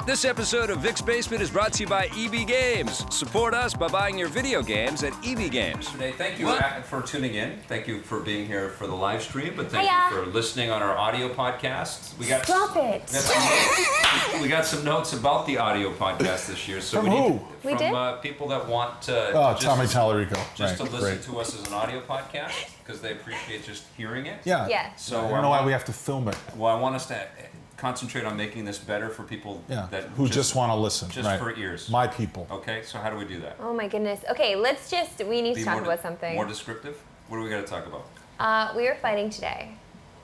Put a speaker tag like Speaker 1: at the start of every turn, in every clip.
Speaker 1: This episode of Vic's Basement is brought to you by EB Games. Support us by buying your video games at EB Games.
Speaker 2: Today, thank you for tuning in. Thank you for being here for the live stream, but thank you for listening on our audio podcast.
Speaker 3: Stop it!
Speaker 2: We got some notes about the audio podcast this year. So
Speaker 4: From who?
Speaker 2: From people that want to
Speaker 4: Tommy Tallarico.
Speaker 2: Just to listen to us as an audio podcast because they appreciate just hearing it.
Speaker 3: Yeah.
Speaker 2: So
Speaker 4: I don't know why we have to film it.
Speaker 2: Well, I want us to concentrate on making this better for people
Speaker 4: who just want to listen.
Speaker 2: Just for ears.
Speaker 4: My people.
Speaker 2: Okay, so how do we do that?
Speaker 3: Oh my goodness. Okay, we need to talk about something.
Speaker 2: More descriptive? What do we got to talk about?
Speaker 3: We were fighting today.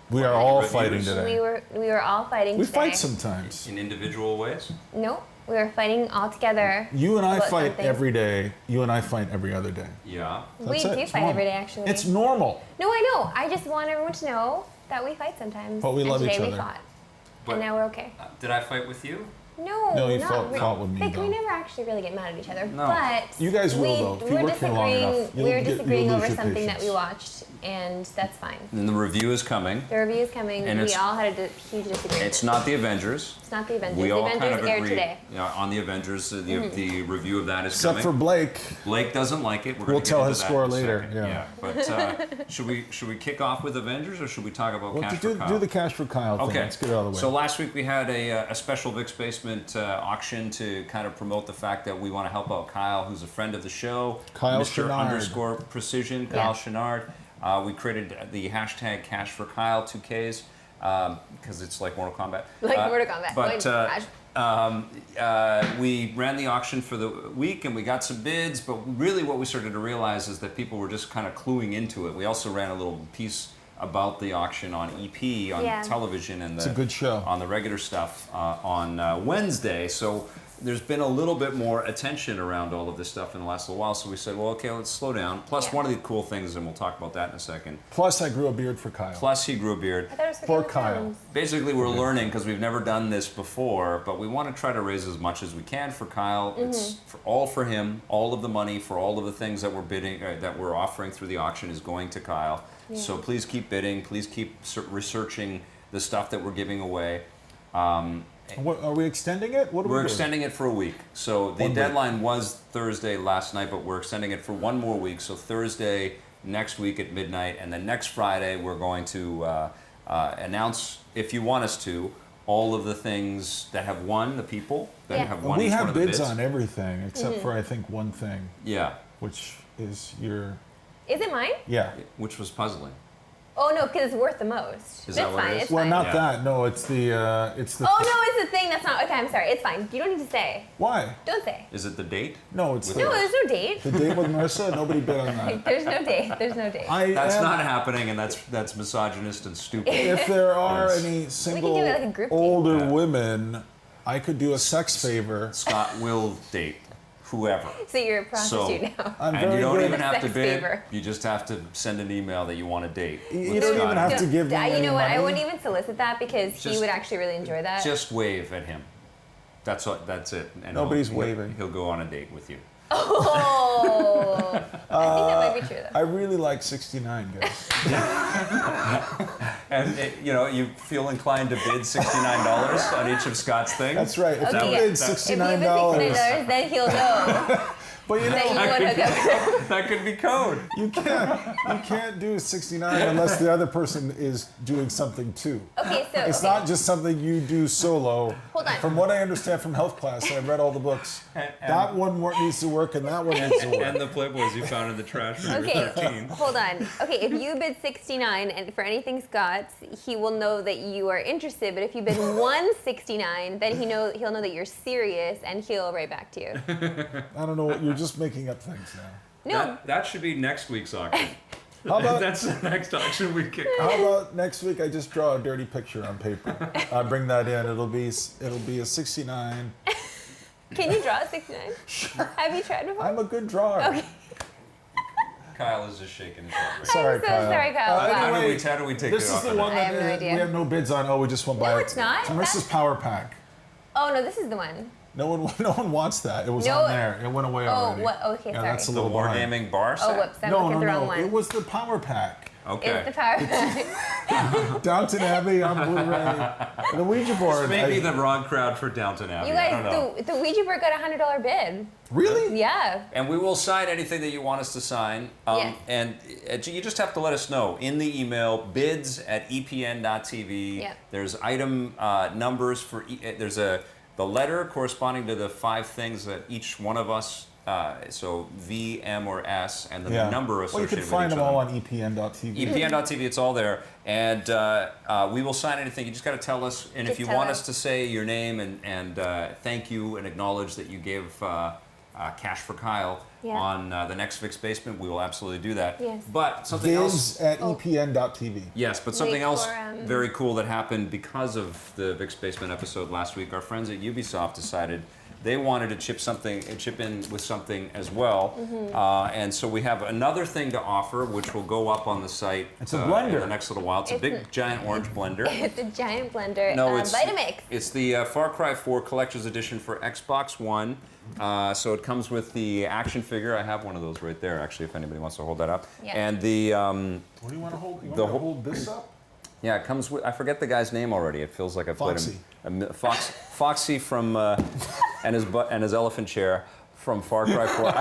Speaker 4: We are all fighting today.
Speaker 3: We were all fighting
Speaker 4: we
Speaker 3: today.
Speaker 4: We fight sometimes.
Speaker 2: In individual ways?
Speaker 3: No, we were fighting all together.
Speaker 4: You and I fight every day. You and I fight every other day.
Speaker 2: Yeah.
Speaker 3: We do fight every day, actually.
Speaker 4: It's normal.
Speaker 3: No, I know. I just want everyone to know that we fight sometimes.
Speaker 4: But we love each other.
Speaker 3: And today we fought. And now we're okay.
Speaker 2: Did I fight with you?
Speaker 3: No,
Speaker 4: you fought with me.
Speaker 3: Like, we never actually really get mad at each other.
Speaker 2: No.
Speaker 3: But
Speaker 4: you guys will, though. If you work for long enough,
Speaker 3: we were disagreeing over something that we watched, and that's fine.
Speaker 2: And the review is coming.
Speaker 3: The review is coming.
Speaker 2: And
Speaker 3: we all had a huge disagreement.
Speaker 2: It's not the Avengers.
Speaker 3: It's not the Avengers.
Speaker 2: We all
Speaker 3: the Avengers
Speaker 2: kind of
Speaker 3: aired
Speaker 2: agree
Speaker 3: today.
Speaker 2: on the Avengers. The review of that is
Speaker 4: Except
Speaker 2: coming.
Speaker 4: for Blake.
Speaker 2: Blake doesn't like it.
Speaker 4: We'll tell his score later.
Speaker 2: Yeah. But should we kick off with Avengers or should we talk about Cash for Kyle?
Speaker 4: Do the Cash for Kyle thing.
Speaker 2: Okay.
Speaker 4: Let's get it out of the way.
Speaker 2: So last week we had a special Vic's Basement auction to kind of promote the fact that we want to help out Kyle, who's a friend of the show.
Speaker 4: Kyle
Speaker 2: Mr.
Speaker 4: Chenard.
Speaker 2: _Precision, Kyle Chenard. We created the hashtag Cash for Kyle 2Ks because it's like Mortal Kombat.
Speaker 3: Mortal Kombat.
Speaker 2: But we ran the auction for the week and we got some bids, but really what we started to realize is that people were just kind of cluing into it. We also ran a little piece about the auction on EP on television and
Speaker 4: it's a good show
Speaker 2: on the regular stuff on Wednesday. So there's been a little bit more attention around all of this stuff in the last little while. So we said, well, okay, let's slow down. Plus, one of the cool things, and we'll talk about that in a second.
Speaker 4: Plus, I grew a beard for Kyle.
Speaker 2: Plus, he grew a beard.
Speaker 3: I thought it was
Speaker 4: for Kyle.
Speaker 2: Basically, we're learning because we've never done this before, but we want to try to raise as much as we can for Kyle. It's all for him. All of the money for all of the things that we're bidding, that we're offering through the auction is going to Kyle. Yeah. So please keep bidding. Please keep researching the stuff that we're giving away.
Speaker 4: What, are we extending it? What are we doing?
Speaker 2: Extending it for a week. So the deadline was Thursday last night, but we're extending it for one more week. So Thursday next week at midnight, and then next Friday we're going to announce, if you want us to, all of the things that have won, the people that have won.
Speaker 4: We
Speaker 2: each one
Speaker 4: have
Speaker 2: of the
Speaker 4: bids on everything except for I think one thing.
Speaker 2: Yeah.
Speaker 4: Which is your.
Speaker 3: Is it mine?
Speaker 4: Yeah.
Speaker 2: Which was puzzling.
Speaker 3: Oh no, because it's worth the most.
Speaker 2: Is that what it is?
Speaker 4: Well, not that. No, it's the.
Speaker 3: Oh no, it's the thing that's not. Okay, I'm sorry. It's fine. You don't need to say.
Speaker 4: Why?
Speaker 3: Don't say.
Speaker 2: Is it the date?
Speaker 4: No, it's
Speaker 3: no. There's no date.
Speaker 4: The date with Marissa. Nobody bid on that.
Speaker 3: There's no date. There's no date.
Speaker 2: That's not happening, and that's misogynist and stupid.
Speaker 4: If there are any single older women, I could do a sex favor.
Speaker 2: Scott will date whoever.
Speaker 3: So you're a prostitute now.
Speaker 4: I'm
Speaker 2: and you don't even have to bid.
Speaker 3: Favor.
Speaker 2: You just have to send an email that you want to date.
Speaker 4: You don't even have to give me any
Speaker 3: You know what?
Speaker 4: money.
Speaker 3: I wouldn't even solicit that because he would actually really enjoy that.
Speaker 2: Just wave at him. That's it. And
Speaker 4: nobody's waving.
Speaker 2: He'll go on a date with you.
Speaker 3: Oh, I think that might be true though.
Speaker 4: I really like 69, guys.
Speaker 2: And you feel inclined to bid $69 on each of Scott's things.
Speaker 4: That's right. If you bid $69,
Speaker 3: if you bid $69, then he'll know.
Speaker 4: But you know,
Speaker 2: that could be code.
Speaker 4: You can't do 69 unless the other person is doing something too.
Speaker 3: Okay, so
Speaker 4: it's not just something you do solo.
Speaker 3: Hold on.
Speaker 4: From what I understand from health class, I read all the books. That one needs to work, and that one needs to work.
Speaker 2: And the Playboys you found in the trash when you were 13.
Speaker 3: Hold on. Okay, if you bid 69, and for anything Scott's, he will know that you are interested. But if you bid 169, then he'll know that you're serious, and he'll write back to you.
Speaker 4: I don't know what you're just making up things now.
Speaker 3: No.
Speaker 2: That should be next week's auction.
Speaker 4: How about,
Speaker 2: that's the next auction we kick.
Speaker 4: How about next week I just draw a dirty picture on paper. I bring that in. It'll be a 69.
Speaker 3: Can you draw a 69? Sure. Have you tried before?
Speaker 4: I'm a good drawer.
Speaker 3: Okay.
Speaker 2: Kyle is just shaking his head.
Speaker 4: Sorry,
Speaker 3: I'm so sorry, Kyle.
Speaker 2: How do we take
Speaker 4: this is the one
Speaker 3: I have no
Speaker 4: that
Speaker 3: idea.
Speaker 4: we have no bids on. Oh, we just went by it.
Speaker 3: No, it's not.
Speaker 4: It's Marissa's Power Pack.
Speaker 3: Oh no, this is the one.
Speaker 4: No one wants that. It was on there. It went away already.
Speaker 3: Oh, what? Okay,
Speaker 4: yeah,
Speaker 3: sorry.
Speaker 4: That's a
Speaker 2: The
Speaker 4: little behind.
Speaker 2: Wargaming bar set?
Speaker 3: Oh, whoops, I'm looking at the wrong one.
Speaker 4: It was the Power Pack.
Speaker 2: Okay.
Speaker 3: is the power pack.
Speaker 4: Downton Abbey on Blu-ray. The Ouija board.
Speaker 2: Maybe the wrong crowd for Downton Abbey.
Speaker 3: You
Speaker 2: I don't know.
Speaker 3: guys, the Ouija board got a $100 bid.
Speaker 4: Really?
Speaker 3: Yeah.
Speaker 2: And we will sign anything that you want us to sign.
Speaker 3: Yes.
Speaker 2: And you just have to let us know in the email, bids@epn.tv.
Speaker 3: Yep.
Speaker 2: There's item numbers for, there's the letter corresponding to the 5 things that each one of us, so V, M, or S, and then the number associated
Speaker 4: Well, you can
Speaker 2: with
Speaker 4: find
Speaker 2: each
Speaker 4: them
Speaker 2: of
Speaker 4: all
Speaker 2: them.
Speaker 4: on epn.tv.
Speaker 2: EPN.TV, it's all there. And we will sign anything. You just got to tell us. And if
Speaker 3: Just
Speaker 2: you
Speaker 3: tell
Speaker 2: want
Speaker 3: us.
Speaker 2: us to say your name and thank you and acknowledge that you gave cash for Kyle on the next Vic's Basement, we will absolutely do that.
Speaker 3: Yes.
Speaker 2: But something else.
Speaker 4: Viz@epn.tv.
Speaker 2: Yes, but something
Speaker 3: Wait
Speaker 2: else
Speaker 3: for,
Speaker 2: very cool that happened because of the Vic's Basement episode last week. Our friends at Ubisoft decided they wanted to chip in with something as well, and so we have another thing to offer, which will go up on the site.
Speaker 4: It's a blender.
Speaker 2: In the next little while. It's a big, giant orange blender.
Speaker 3: It's a giant blender.
Speaker 2: No, it's
Speaker 3: Vitamix.
Speaker 2: It's the Far Cry 4 Collector's Edition for Xbox One. So it comes with the action figure. I have one of those right there, actually, if anybody wants to hold that up.
Speaker 3: Yeah.
Speaker 2: And the
Speaker 4: What do you want to hold? You want to hold this up?
Speaker 2: yeah, it comes with. I forget the guy's name already. It feels like I played him. Foxy from and his elephant chair from Far Cry 4.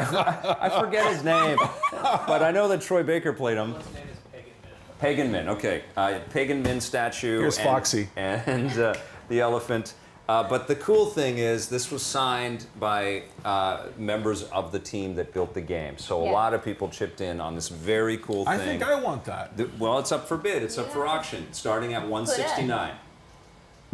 Speaker 2: I forget his name, but I know that Troy Baker played him.
Speaker 5: His name is Pagan Min.
Speaker 2: Pagan Min, okay. Pagan Min statue.
Speaker 4: Here's Foxy.
Speaker 2: And the elephant. But the cool thing is this was signed by members of the team that built the game. So a lot of people chipped in on this very cool thing.
Speaker 4: I think I want that.
Speaker 2: Well, it's up for bid. It's up for auction, starting at $169.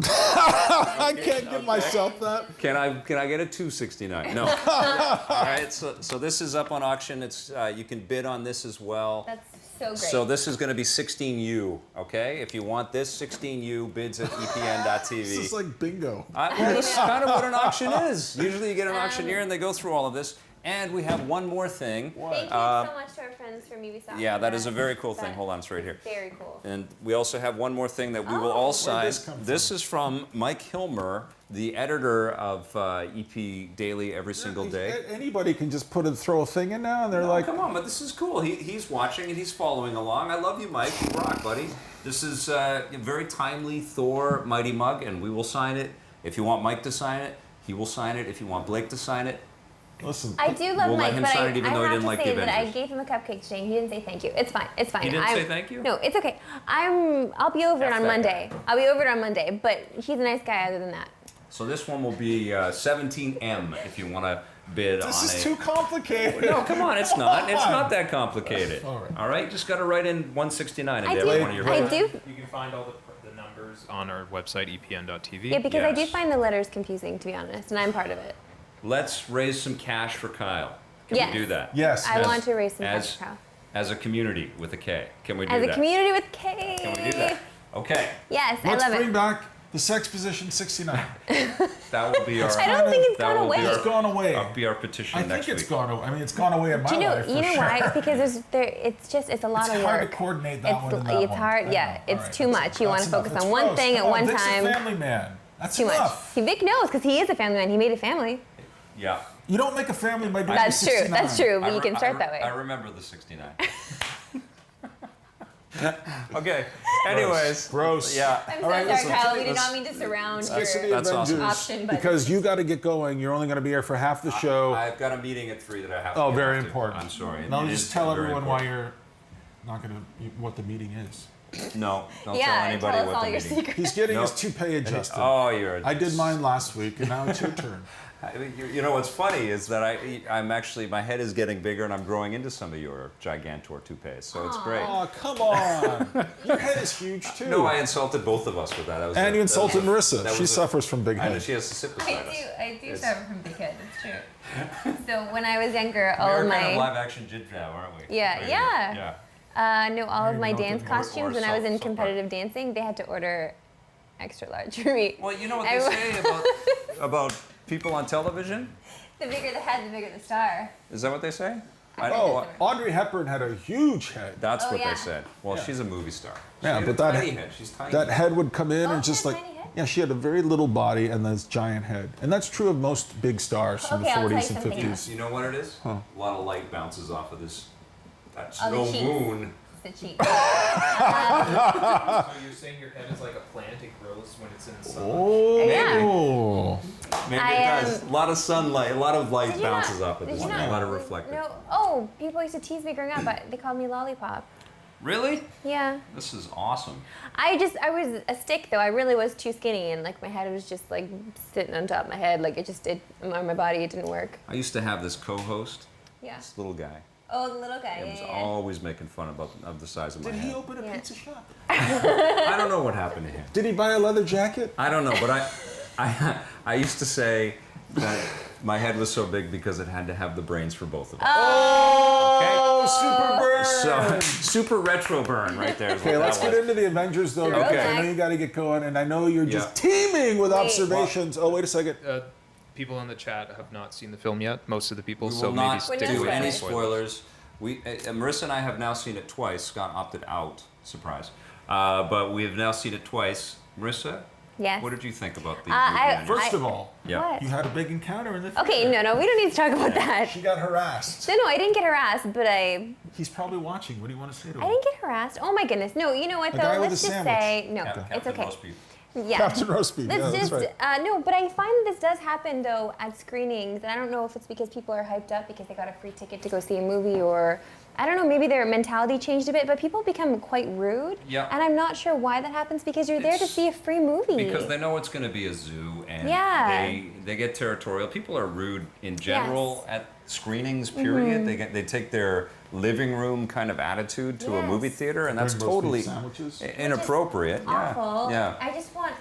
Speaker 4: I can't give myself that.
Speaker 2: Can I get a $269? No. All right. So this is up on auction. It's you can bid on this as well.
Speaker 3: That's so great.
Speaker 2: So this is going to be 16U. Okay. If you want this 16U, bids at epn.tv.
Speaker 4: This is like bingo.
Speaker 2: Well, this is kind of what an auction is. Usually you get an auctioneer and they go through all of this. And we have one more thing.
Speaker 3: Thank you so much to our friends from Ubisoft.
Speaker 2: Yeah, that is a very cool thing. Hold on, it's right here.
Speaker 3: Very cool.
Speaker 2: And we also have one more thing that we will all sign.
Speaker 4: this come from?
Speaker 2: This is from Mike Hilmer, the editor of EP Daily every single day.
Speaker 4: Anybody can just throw a thing in now, and they're
Speaker 2: Oh,
Speaker 4: like,
Speaker 2: come on, but this is cool. He's watching and he's following along. I love you, Mike. You rock, buddy. This is a very timely Thor Mighty Mug, and we will sign it. If you want Mike to sign it, he will sign it. If you want Blake to sign it,
Speaker 4: listen.
Speaker 3: I do love
Speaker 2: We'll let
Speaker 3: Mike,
Speaker 2: him
Speaker 3: but
Speaker 2: sign
Speaker 3: I
Speaker 2: it even though he
Speaker 3: have
Speaker 2: didn't
Speaker 3: to
Speaker 2: like
Speaker 3: say
Speaker 2: the
Speaker 3: that I
Speaker 2: Avengers.
Speaker 3: gave him a cupcake today and he didn't say thank you. It's fine. It's fine.
Speaker 2: He didn't say thank you?
Speaker 3: No, it's okay. I'll be over it on
Speaker 2: that
Speaker 3: Monday. I'll be over it on Monday, but he's a nice guy other than that.
Speaker 2: so this one will be 17M if you want to bid on
Speaker 4: This is
Speaker 2: it.
Speaker 4: too complicated.
Speaker 2: No, come on, it's not. It's not that complicated.
Speaker 4: All right.
Speaker 2: All right, just got to write in 169 and
Speaker 3: I
Speaker 2: get
Speaker 3: do.
Speaker 2: one of your.
Speaker 3: I do.
Speaker 5: You can find all the numbers on our website, epn.tv.
Speaker 3: Yeah, because I do
Speaker 2: Yes.
Speaker 3: find the letters confusing, to be honest, and I'm part of it.
Speaker 2: Let's raise some cash for Kyle. Can
Speaker 3: Yes.
Speaker 2: we do that?
Speaker 4: Yes.
Speaker 3: I
Speaker 2: As-
Speaker 3: want to raise some
Speaker 2: as-
Speaker 3: cash.
Speaker 2: As a community with a K. Can we do
Speaker 3: As
Speaker 2: that?
Speaker 3: a community with K.
Speaker 2: Can we do that? Okay.
Speaker 3: Yes,
Speaker 4: Let's
Speaker 3: I love
Speaker 4: bring
Speaker 3: it.
Speaker 4: back the sex position 69.
Speaker 2: That will be our.
Speaker 3: I don't think it's
Speaker 2: that
Speaker 3: gone
Speaker 2: will
Speaker 3: away.
Speaker 2: be our,
Speaker 4: It's gone away.
Speaker 2: Be our petition
Speaker 4: I
Speaker 2: next
Speaker 4: think it's
Speaker 2: week.
Speaker 4: gone away. I mean, it's gone away in my
Speaker 3: Do you know?
Speaker 4: life.
Speaker 3: You
Speaker 4: for
Speaker 3: know
Speaker 4: sure.
Speaker 3: why? Because it's a lot
Speaker 4: It's
Speaker 3: of
Speaker 4: hard
Speaker 3: work.
Speaker 4: to coordinate that one and that
Speaker 3: It's
Speaker 4: one.
Speaker 3: hard.
Speaker 4: I
Speaker 3: Yeah,
Speaker 4: know.
Speaker 3: it's
Speaker 4: All right,
Speaker 3: too much. You want to
Speaker 4: that's
Speaker 3: focus
Speaker 4: enough.
Speaker 3: on
Speaker 4: It's
Speaker 3: one
Speaker 4: gross.
Speaker 3: thing at
Speaker 4: Come on,
Speaker 3: one
Speaker 4: Vic's
Speaker 3: time.
Speaker 4: a family man. That's
Speaker 3: Too much.
Speaker 4: enough.
Speaker 3: See, Vic knows because he is a family man. He made a family.
Speaker 2: Yeah.
Speaker 4: You don't make a family by doing
Speaker 3: That's true.
Speaker 4: 69.
Speaker 3: That's true. But you can
Speaker 2: I
Speaker 3: start that way.
Speaker 2: I remember the 69. Okay. Anyways.
Speaker 4: Gross.
Speaker 2: Yeah.
Speaker 3: I'm so
Speaker 4: All right,
Speaker 3: sorry,
Speaker 4: listen,
Speaker 3: Kyle. We did
Speaker 4: let's-
Speaker 3: not mean to surround
Speaker 4: Get to the
Speaker 3: your
Speaker 2: That's awesome.
Speaker 4: Avengers,
Speaker 3: option button.
Speaker 4: because you got to get going. You're only going to be here for half the show.
Speaker 2: I've got a meeting at 3 that I have to
Speaker 4: Oh,
Speaker 2: get
Speaker 4: very
Speaker 2: off to.
Speaker 4: important.
Speaker 2: I'm sorry.
Speaker 4: No,
Speaker 2: It
Speaker 4: just
Speaker 2: is
Speaker 4: tell
Speaker 2: very
Speaker 4: everyone why
Speaker 2: important.
Speaker 4: you're not going to, what the meeting is.
Speaker 2: No, don't
Speaker 3: yeah,
Speaker 2: tell anybody
Speaker 3: tell us
Speaker 2: what
Speaker 3: all
Speaker 2: the
Speaker 3: your
Speaker 2: meeting.
Speaker 3: secrets.
Speaker 4: He's getting
Speaker 2: No.
Speaker 4: his toupee adjusted.
Speaker 2: Oh, you're.
Speaker 4: I did mine last week, and now it's your turn.
Speaker 2: You know what's funny is that I'm actually, my head is getting bigger and I'm growing into some of your Gigantor toupees, so it's great.
Speaker 4: Oh, come on. Your head is huge, too.
Speaker 2: No, I insulted both of us with that. That was
Speaker 4: And
Speaker 2: a-
Speaker 4: you insulted
Speaker 2: that was-
Speaker 4: Marissa.
Speaker 2: that
Speaker 4: She
Speaker 2: was a-
Speaker 4: suffers from big
Speaker 2: I know
Speaker 4: head.
Speaker 2: she has to sit beside us.
Speaker 3: I do
Speaker 2: It's-
Speaker 3: suffer from big head. It's true. So when I was younger, all
Speaker 2: We're
Speaker 3: of
Speaker 2: kind of
Speaker 3: my
Speaker 2: live action jid now, aren't we?
Speaker 3: Yeah,
Speaker 2: Right
Speaker 3: yeah.
Speaker 2: here.
Speaker 3: no, all of my
Speaker 4: Maybe
Speaker 3: dance
Speaker 4: not,
Speaker 3: costumes when I was in
Speaker 2: South Park.
Speaker 3: competitive dancing, they had to order extra large for me.
Speaker 2: Well, you know what
Speaker 3: I
Speaker 2: they
Speaker 3: wa-
Speaker 2: say about people on television?
Speaker 3: The bigger the head, the bigger the star.
Speaker 2: Is that what they say? I
Speaker 4: Oh, Audrey Hepburn had a huge head.
Speaker 2: That's
Speaker 3: Oh,
Speaker 2: what
Speaker 3: yeah.
Speaker 2: they said. Well,
Speaker 4: Yeah.
Speaker 2: she's a movie star.
Speaker 4: Yeah,
Speaker 2: she had
Speaker 4: but
Speaker 2: a
Speaker 4: that
Speaker 2: tiny
Speaker 4: he-
Speaker 2: head. She's tiny.
Speaker 4: That head would come in
Speaker 3: Oh,
Speaker 4: and
Speaker 3: she
Speaker 4: just
Speaker 3: had a
Speaker 4: like,
Speaker 3: tiny head?
Speaker 4: yeah, she had a very little body and this giant head. And that's true of most big stars from
Speaker 3: Okay,
Speaker 4: the
Speaker 3: I'll tell
Speaker 4: 40s
Speaker 3: you
Speaker 4: and
Speaker 3: something
Speaker 4: 50s.
Speaker 3: else.
Speaker 2: You know what it is? A lot of light bounces off of this. That's
Speaker 3: Oh, the
Speaker 2: no
Speaker 3: cheeks.
Speaker 2: moon
Speaker 3: to cheat.
Speaker 5: So you're saying your head is like a plant, it grows when it's in the sun?
Speaker 4: Oh.
Speaker 3: Yeah.
Speaker 2: Maybe
Speaker 3: I,
Speaker 2: it does. A lot of sunlight, a lot of light
Speaker 3: Did you
Speaker 2: bounces
Speaker 3: not-
Speaker 2: up at
Speaker 3: did
Speaker 2: this
Speaker 3: you
Speaker 2: point. A
Speaker 3: not-
Speaker 2: lot of reflecting.
Speaker 3: No. Oh, people used to tease me growing up. They called me Lollipop.
Speaker 2: Really?
Speaker 3: Yeah.
Speaker 2: This is awesome.
Speaker 3: I was a stick though. I really was too skinny, and like my head was just like sitting on top of my head. Like on my body, it didn't work.
Speaker 2: I used to have this co-host,
Speaker 3: Yeah.
Speaker 2: this little guy.
Speaker 3: Oh, the little guy.
Speaker 2: He was
Speaker 3: Yeah.
Speaker 2: always making fun of the size of my
Speaker 4: Did
Speaker 2: head.
Speaker 4: he open a
Speaker 3: Yeah.
Speaker 4: pizza shop?
Speaker 2: I don't know what happened to him.
Speaker 4: Did he buy a leather jacket?
Speaker 2: I don't know, but I used to say that my head was so big because it had to have the brains for both of us.
Speaker 4: Oh, super burn!
Speaker 2: So super retro burn right there. Is
Speaker 4: Okay,
Speaker 2: what
Speaker 4: let's
Speaker 2: that
Speaker 4: get
Speaker 2: was.
Speaker 4: into the Avengers though.
Speaker 3: Okay.
Speaker 4: Because I know you got to get going, and I know you're just
Speaker 2: Yeah.
Speaker 4: teeming with
Speaker 3: Wait.
Speaker 4: observations. Oh, wait a second.
Speaker 5: People in the chat have not seen the film yet, most of the people,
Speaker 2: We
Speaker 5: so
Speaker 2: will
Speaker 5: maybe
Speaker 2: not
Speaker 5: stick
Speaker 3: We're
Speaker 2: do
Speaker 5: away
Speaker 2: any
Speaker 5: from
Speaker 2: spoilers. Marissa and I have now seen it twice. Scott opted out. Surprise. But we have now seen it twice. Marissa,
Speaker 3: Yes.
Speaker 2: what did you think about the
Speaker 3: I-
Speaker 2: movie?
Speaker 4: First of all,
Speaker 2: Yeah.
Speaker 3: What?
Speaker 4: you had a big encounter in the
Speaker 3: Okay,
Speaker 4: theater.
Speaker 3: no, we don't need to talk about that.
Speaker 4: She got harassed.
Speaker 3: No, I didn't get harassed, but I
Speaker 4: He's probably watching. What do you want to say to him?
Speaker 3: didn't get harassed. Oh my goodness. No, you know what
Speaker 4: A
Speaker 3: though?
Speaker 4: guy with
Speaker 3: Let's
Speaker 4: a
Speaker 3: just
Speaker 4: sandwich.
Speaker 3: say no.
Speaker 2: Captain
Speaker 3: It's okay.
Speaker 2: Roast Beef.
Speaker 3: Yeah.
Speaker 4: Captain Roast Beef.
Speaker 3: Let's
Speaker 4: Yeah, that's
Speaker 3: just
Speaker 4: right.
Speaker 3: no, but I find this does happen though at screenings, and I don't know if it's because people are hyped up because they got a free ticket to go see a movie, or I don't know, maybe their mentality changed a bit. But people become quite rude,
Speaker 2: Yeah.
Speaker 3: and I'm not sure why that happens because you're there to
Speaker 2: It's
Speaker 3: see a free movie.
Speaker 2: Because they know it's going to be a zoo, and
Speaker 3: Yeah.
Speaker 2: they get territorial. People are rude in general
Speaker 3: Yes.
Speaker 2: at screenings. Period.
Speaker 3: Mm-hmm.
Speaker 2: They take their living room kind of attitude to a movie
Speaker 3: Yes.
Speaker 2: theater, and that's
Speaker 4: Bring roast beef
Speaker 2: totally
Speaker 4: sandwiches?
Speaker 2: inappropriate.
Speaker 3: awful.
Speaker 2: Yeah.
Speaker 3: I just want.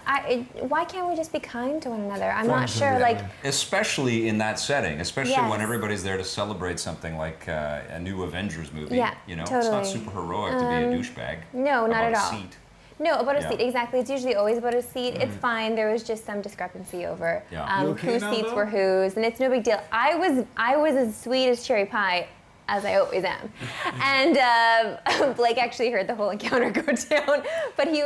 Speaker 3: Why can't we just be kind to one another? I'm
Speaker 4: Fun
Speaker 3: not
Speaker 4: to
Speaker 3: sure.
Speaker 4: them.
Speaker 3: Like,
Speaker 2: Especially in that setting, especially
Speaker 3: Yes.
Speaker 2: when everybody's there to celebrate something like a new Avengers movie.
Speaker 3: Yeah,
Speaker 2: you know, it's
Speaker 3: totally.
Speaker 2: not super heroic to be a douchebag.
Speaker 3: no, not
Speaker 2: about
Speaker 3: at
Speaker 2: a
Speaker 3: all.
Speaker 2: Seat.
Speaker 3: No, about a
Speaker 2: Yeah.
Speaker 3: seat, exactly. It's usually always about a seat. It's fine. There was just some discrepancy over
Speaker 2: Yeah.
Speaker 4: You okay
Speaker 3: whose
Speaker 4: now,
Speaker 3: seats
Speaker 4: though?
Speaker 3: were whose, and it's no big deal. I was as sweet as cherry pie, as I always am. And Blake actually heard the whole encounter go down, but he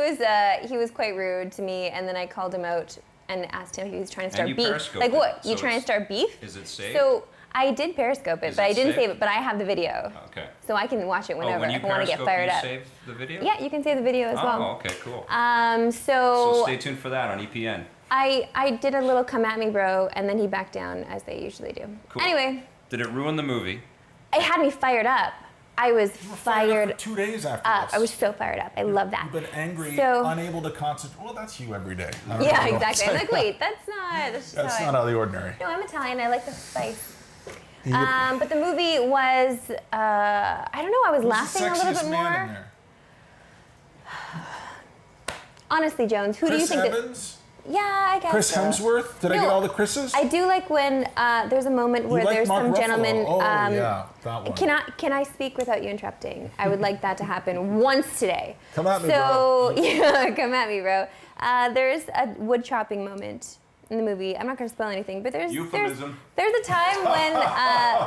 Speaker 3: was quite rude to me. And then I called him out and asked him if he was trying to start
Speaker 2: you
Speaker 3: beef.
Speaker 2: periscoped
Speaker 3: Like
Speaker 2: it,
Speaker 3: what? You
Speaker 2: so
Speaker 3: trying to
Speaker 2: it's-
Speaker 3: start beef?
Speaker 2: Is it safe?
Speaker 3: So I did periscope it,
Speaker 2: Is
Speaker 3: but
Speaker 2: it
Speaker 3: I didn't
Speaker 2: safe?
Speaker 3: save it. But I have the video,
Speaker 2: Okay.
Speaker 3: so I can watch it whenever
Speaker 2: when you
Speaker 3: if I want to get
Speaker 2: periscope,
Speaker 3: fired
Speaker 2: you
Speaker 3: up.
Speaker 2: save the video?
Speaker 3: Yeah, you can save the video as well.
Speaker 2: Oh, okay, cool.
Speaker 3: So
Speaker 2: Stay tuned for that on EPN.
Speaker 3: I did a little come at me, bro, and then he backed down as they usually do.
Speaker 2: Cool.
Speaker 3: Anyway,
Speaker 2: Did it ruin the movie?
Speaker 3: it had me fired up. I was
Speaker 4: Fired up
Speaker 3: fired
Speaker 4: for 2 days after
Speaker 3: up.
Speaker 4: this.
Speaker 3: I was so fired up. I love that.
Speaker 4: You've been angry,
Speaker 3: So-
Speaker 4: unable to concentrate. Well, that's you every day. I don't
Speaker 3: Yeah,
Speaker 4: know what to
Speaker 3: exactly. I'm
Speaker 4: say.
Speaker 3: like, wait, that's just
Speaker 4: That's
Speaker 3: how
Speaker 4: not out of the ordinary.
Speaker 3: No, I'm Italian. I like the spice.
Speaker 4: You-
Speaker 3: But the movie was, I don't know, I was
Speaker 4: Who's
Speaker 3: laughing
Speaker 4: the
Speaker 3: a little
Speaker 4: sexiest
Speaker 3: bit
Speaker 4: man in
Speaker 3: more.
Speaker 4: there?
Speaker 3: Honestly, Jones, who do you
Speaker 4: Chris
Speaker 3: think that?
Speaker 4: Evans?
Speaker 3: Yeah, I guess
Speaker 4: Chris
Speaker 3: so.
Speaker 4: Hemsworth? Did I
Speaker 3: No,
Speaker 4: get all the Chris's?
Speaker 3: I do like when there's a moment where
Speaker 4: You like
Speaker 3: there's
Speaker 4: Mark
Speaker 3: some
Speaker 4: Ruffalo.
Speaker 3: gentleman.
Speaker 4: Oh, yeah, that one.
Speaker 3: Can I speak without you interrupting? I would like that to happen once today.
Speaker 4: Come at me,
Speaker 3: so, yeah, come at me, bro. There's a wood chopping moment in the movie. I'm not going to spoil anything, but there's
Speaker 2: Euphemism.
Speaker 3: there's a time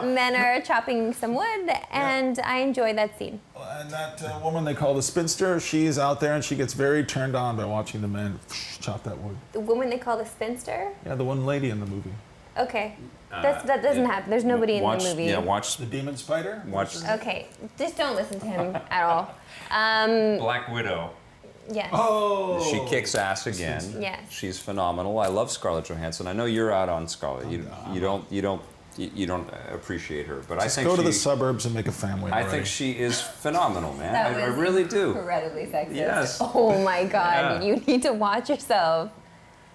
Speaker 3: when men are chopping some wood, and I enjoy that scene.
Speaker 4: And that woman they call the spinster, she's out there and she gets very turned on by watching the men chop that wood.
Speaker 3: The woman they call the spinster.
Speaker 4: Yeah, the one lady in the movie.
Speaker 3: Okay, that doesn't happen. There's nobody
Speaker 2: watch,
Speaker 3: in the movie.
Speaker 2: Yeah, watch
Speaker 4: The demon spider?
Speaker 2: Watch
Speaker 3: Okay, just don't listen to him at all.
Speaker 2: Black Widow.
Speaker 3: Yes.
Speaker 4: Oh!
Speaker 2: She kicks ass again.
Speaker 3: Yes.
Speaker 2: She's phenomenal. I love Scarlett Johansson. I know you're out on Scarlett. You don't appreciate her, but I think
Speaker 4: Go to
Speaker 2: she,
Speaker 4: the suburbs and make a family.
Speaker 2: I
Speaker 4: already.
Speaker 2: think she is phenomenal, man.
Speaker 3: That
Speaker 2: I
Speaker 3: was
Speaker 2: really do.
Speaker 3: Incredibly sexist.
Speaker 2: Yes.
Speaker 3: Oh my God,
Speaker 2: Yeah.
Speaker 3: you need to watch yourself.